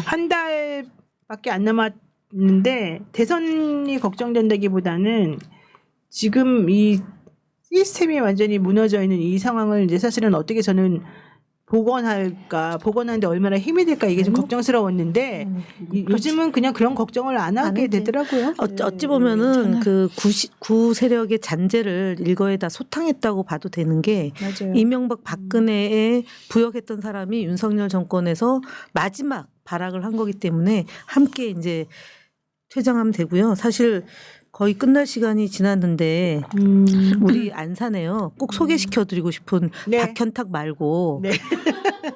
한 달밖에 안 남았는데 대선이 걱정된다기보다는 지금 이 시스템이 완전히 무너져 있는 이 상황을 이제 사실은 어떻게 저는 복원하는데 얼마나 힘이 들까 이게 좀 걱정스러웠는데 요즘은 그냥 그런 걱정을 안 하게 하지. 되더라고요. 어찌 보면은 그 구 세력의 잔재를 일거에다 소탕했다고 봐도 되는 게 맞아요. 이명박 박근혜에 부역했던 사람이 윤석열 정권에서 마지막 발악을 한 거기 때문에 함께 이제 퇴장하면 되고요. 사실 거의 끝날 시간이 지났는데 우리 안산에요. 꼭 소개시켜드리고 싶은 네. 박현탁 말고 네.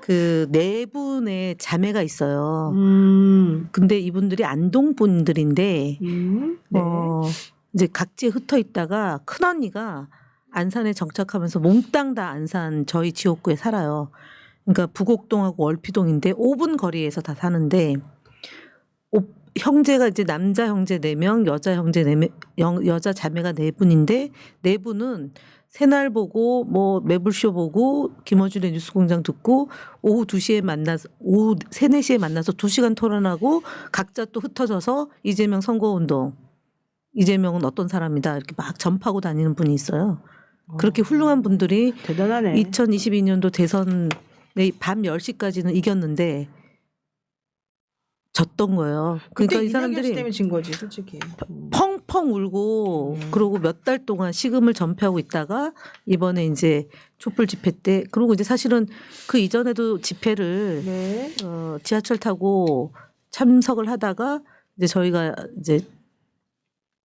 그 네 분의 자매가 있어요. 음. 근데 이분들이 안동 분들인데 네. 이제 각지에 흩어 있다가 큰 언니가 안산에 정착하면서 몽땅 다 안산 저희 지역구에 살아요. 그러니까 부곡동하고 월피동인데 5분 거리에서 다 사는데 형제가 이제 남자 형제 4명, 여자 형제 4명, 여자 자매가 4분인데 4분은 새날 보고 뭐 매불쇼 보고 김어준의 뉴스공장 듣고 오후 2시에 만나서 오후 3, 4시에 만나서 2시간 토론하고 각자 또 흩어져서 이재명 선거운동 이재명은 어떤 사람이다 이렇게 막 전파하고 다니는 분이 있어요. 그렇게 훌륭한 분들이 대단하네. 2022년도 대선에 밤 10시까지는 이겼는데 졌던 거예요. 그러니까 이 사람들이 때문에 진 거지, 솔직히. 펑펑 울고 그러고 몇 달 동안 식음을 전폐하고 있다가 이번에 이제 촛불 집회 때 그리고 이제 사실은 그 이전에도 집회를 네. 지하철 타고 참석을 하다가 이제 저희가 이제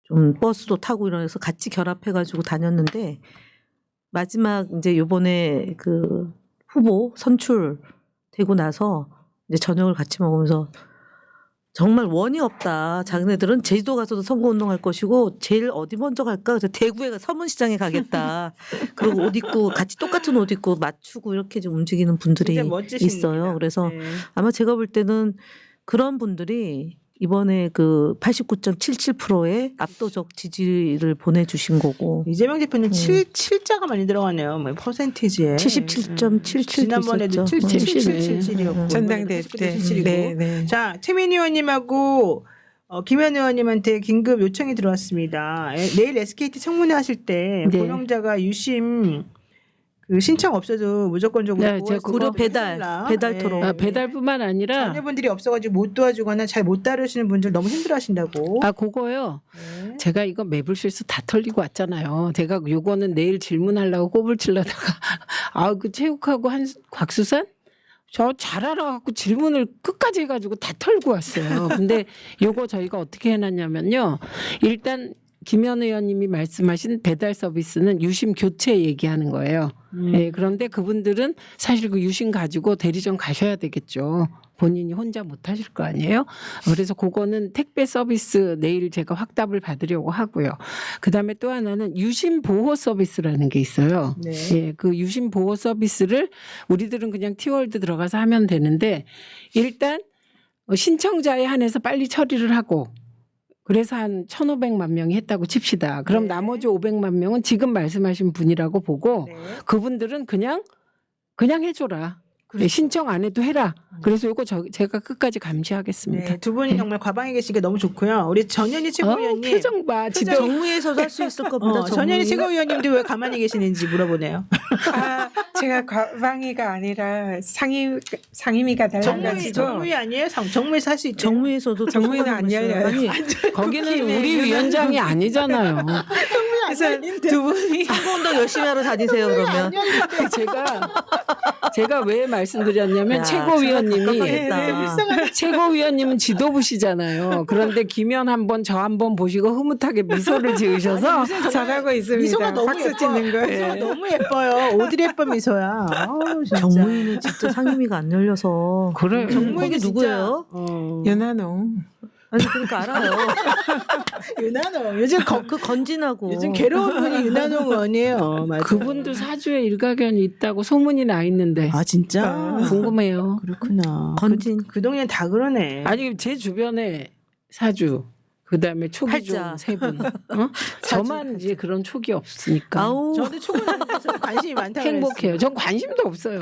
좀 버스도 타고 이러면서 같이 결합해가지고 다녔는데 마지막 이제 요번에 그 후보 선출되고 나서 이제 저녁을 같이 먹으면서 정말 원이 없다. 자기네들은 제주도 가서도 선거운동할 것이고 제일 어디 먼저 갈까? 그래서 대구에 가 서문시장에 가겠다. 그리고 옷 입고 같이 똑같은 옷 입고 맞추고 이렇게 좀 움직이는 분들이 진짜 멋지신 있어요. 분이다. 그래서 네. 아마 제가 볼 때는 그런 분들이 이번에 그 89.77%의 압도적 지지를 보내주신 거고 이재명 대표는 7자가 많이 들어가네요. 뭐 퍼센티지에. 77.77 지난번에도 있었죠. 77.77이었고 전당대회 때. 네, 네. 자, 최민희 의원님하고 김현 의원님한테 긴급 요청이 들어왔습니다. 내일 SKT 청문회 하실 때 네. 본영자가 유심 그 신청 없어도 무조건적으로 네, 제가 무료 그거 배달 토록. 배달뿐만 아니라 자녀분들이 없어가지고 못 도와주거나 잘 못 따르시는 분들 너무 힘들어하신다고. 그거요. 네. 제가 이거 매불실수 다 털리고 왔잖아요. 제가 요거는 내일 질문하려고 꼬불 치려다가 그 체육하고 곽수산 저 잘 알아갖고 질문을 끝까지 해가지고 다 털고 왔어요. 근데 요거 저희가 어떻게 해놨냐면요. 일단 김현 의원님이 말씀하신 배달 서비스는 유심 교체 얘기하는 거예요. 예, 그런데 그분들은 사실 그 유심 가지고 대리점 가셔야 되겠죠. 본인이 혼자 못 하실 거 아니에요? 그래서 그거는 택배 서비스 내일 제가 확답을 받으려고 하고요. 그다음에 또 하나는 유심 보호 서비스라는 게 있어요. 네. 예, 그 유심 보호 서비스를 우리들은 그냥 티월드 들어가서 하면 되는데 일단 신청자에 한해서 빨리 처리를 하고 그래서 한 1,500만 명이 했다고 칩시다. 그럼 네. 나머지 500만 명은 지금 말씀하신 분이라고 보고 네. 그분들은 그냥 해줘라. 네, 신청 안 해도 해라. 그래서 이거 제가 끝까지 감시하겠습니다. 네, 두 분이 정말 과방에 계시니까 너무 좋고요. 우리 전현희 최고위원님. 표정 봐. 지도 정무에서도 할 수 있을 겁니다. 전현희 최고위원님도 왜 가만히 계시는지 물어보네요. 제가 과방위가 아니라 상임위가 달라가지고 정무위 아니에요? 정무위에서 할 수 있죠. 정무에서도 정무위는 안 열려요. 아니, 거기는 우리 위원장이 아니잖아요. 그래서 두 분이 한번 더 열심히 하러 다니세요 그러면. 제가 왜 말씀드렸냐면 야, 최고위원님이 깜빡했다. 최고위원님은 지도부시잖아요. 그런데 김현 한번 저 한번 보시고 흐뭇하게 미소를 지으셔서 잘하고 있습니다. 미소가 너무 박수 예뻐. 치는 거. 미소가 너무 예뻐요. 오드리 헵번 미소야. 아우, 진짜. 정무위는 진짜 상임위가 안 열려서. 그래. 정무위가 거기 진짜, 누구예요? 연한홍. 아니 그러니까 알아요. 윤한홍. 요즘 그 건진하고. 요즘 괴로운 분이 윤한홍 의원이에요. 맞아요. 그분도 사주에 일가견이 있다고 소문이 나 있는데 아 진짜 궁금해요. 그렇구나. 건진. 그 동네는 다 그러네. 아니 제 주변에 사주 그다음에 촉이 팔자. 좀 세 분. 저만 이제 그런 촉이 없으니까 아우. 저도 초보자한테 관심이 많다고 행복해요. 전 관심도 없어요.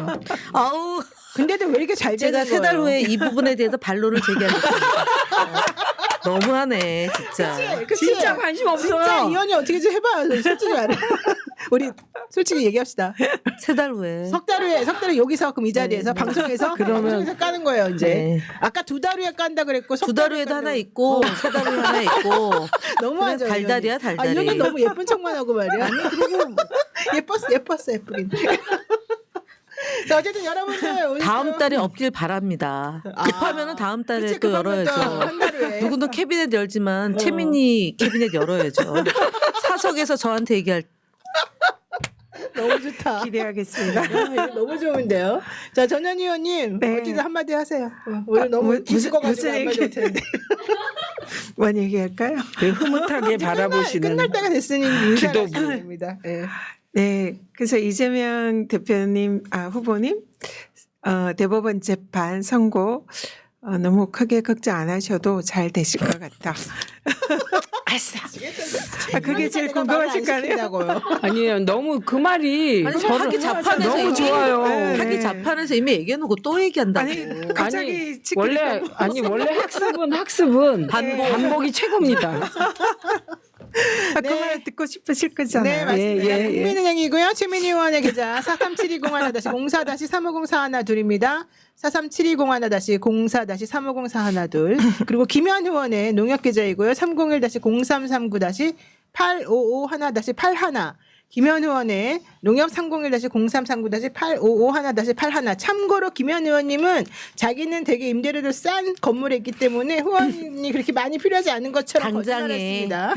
아우. 근데도 왜 이렇게 잘 제가 되는 세 달 거예요? 후에 이 부분에 대해서 반론을 제기하겠습니다. 너무하네 진짜. 그치? 진짜 관심 없어요. 진짜 이현이 어떻게 좀 해봐. 솔직히 말해. 우리 솔직히 얘기합시다. 세 달 후에. 석 달 후에 여기서 그럼 이 자리에서 방송에서 방송에서 까는 거예요 이제. 네. 아까 2달 후에 깐다 그랬고 두 달 후에도 하나 있고 세 달 후에 하나 있고. 너무하죠. 그래, 달달이야, 이현이. 달달이. 이현이 너무 예쁜 척만 하고 말이야. 아니 그리고 예뻤어 예쁘긴. 자 어쨌든 여러분들 오늘 다음 달에 없길 바랍니다. 급하면은 다음 달에 그치, 또 급하면 또 열어야죠. 한 달 후에. 누구는 캐비넷 열지만 최민희 캐비넷 열어야죠. 사석에서 저한테 얘기할 너무 좋다. 기대하겠습니다. 너무 좋은데요. 자 전현 의원님 네. 어쨌든 한마디 하세요. 오늘 너무 기죽어가지고 무슨 한마디 얘기? 못했는데. 뭔 얘기할까요? 흐뭇하게 바라보시는 끝날 때가 됐으니 인사를 지도부. 하셔야 됩니다. 네. 네, 그래서 이재명 대표님, 후보님, 대법원 재판 선고 너무 크게 걱정 안 하셔도 잘 되실 것 같다. 아싸. 그게 제일 궁금하신 거 아니에요? 아니에요. 너무 그 말이 아니 저를 하기 자판에서 너무 이미- 좋아요. 네. 하기 자판에서 이미 얘기해놓고 또 얘기한다고. 아니, 갑자기 아니, 치킨이 원래 학습은 반복. 이 최고입니다. 그 말 듣고 싶으실 네, 거잖아요. 맞습니다. 예. 국민은행이고요. 최민희 의원의 계좌 43720-04-35041둘입니다. 43720-04-35041둘. 그리고 김현 의원의 농협 계좌이고요. 301-0339-8551-81. 김현 의원의 농협 301-0339-8551-81. 참고로 김현 의원님은 자기는 되게 임대료를 싼 건물에 있기 때문에 후원이 그렇게 많이 필요하지 않은 것처럼 당장에. 거짓말했습니다.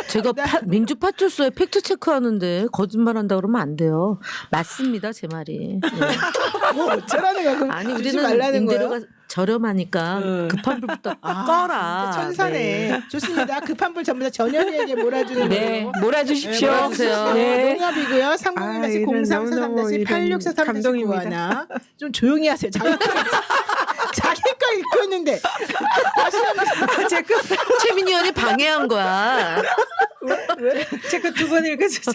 제가 민주 파출소에 팩트 체크하는데 거짓말한다 그러면 안 돼요. 맞습니다 제 말이. 네. 뭐 어쩌라는 거야? 그럼 아니 주지 우리는 말라는 거예요? 임대료가 저렴하니까 응. 급한 불부터 아, 꺼라. 천사네. 네. 좋습니다. 급한 불 전부 다 전현희에게 몰아주는 네, 걸로. 몰아주십시오. 몰아주세요. 네. 농협이고요. 아, 301-0343-8643-9하나. 좀 조용히 하세요. 자기 거 읽고 있는데. 최민희 의원이 방해한 거야. 제가 두 번 읽어주세요.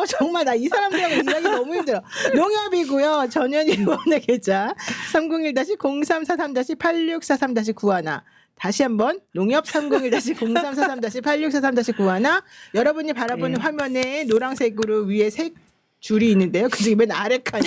정말 나 이 사람들하고 일하기 너무 힘들어. 농협이고요. 전현희 의원의 계좌 301-0343-8643-9하나. 다시 한번 농협 301-0343-8643-91 여러분이 바라보는 화면에 노란색으로 위에 색 줄이 있는데요. 그중에 맨 아래 칸이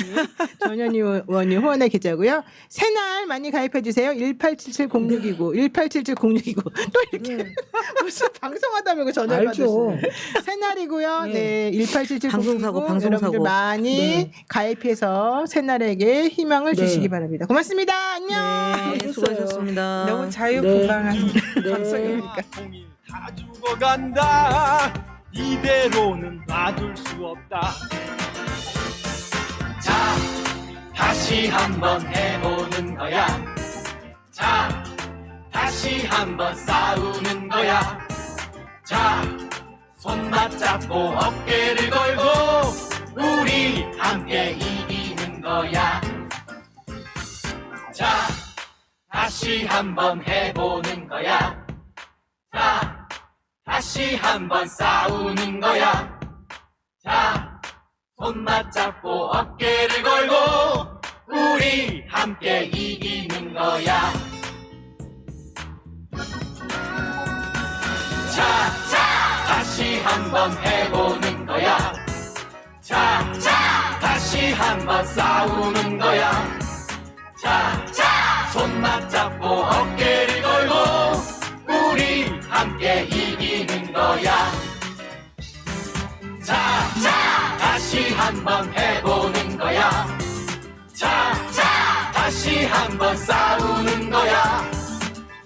전현희 의원이 후원의 계좌고요. 새날 많이 가입해 주세요. 18770629 18770629 또 이렇게 무슨 방송하다며 전화를 받으시네. 새날이고요. 네, 18770629 방송사고. 여러분들 많이 네. 가입해서 새날에게 희망을 네. 주시기 바랍니다. 고맙습니다. 안녕. 네, 수고하셨습니다. 너무 자유분방한 네. 방송이니까. 공인 다 죽어간다. 이대로는 놔둘 수 없다. 자, 다시 한번 해보는 거야. 자, 다시 한번 싸우는 거야. 자, 손 맞잡고 어깨를 걸고 우리 함께 이기는 거야. 자, 다시 한번 해보는 거야. 자, 다시 한번 싸우는 거야. 자, 손 맞잡고 어깨를 걸고 우리 함께 이기는 거야. 자, 다시 한번 해보는 거야. 자, 다시 한번 싸우는 거야. 자, 손 맞잡고 어깨를 걸고 우리 함께 이기는 거야. 자, 다시 한번 해보는 거야. 자, 다시 한번 싸우는 거야.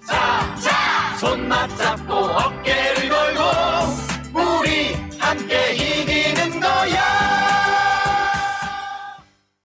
자, 손 맞잡고 어깨를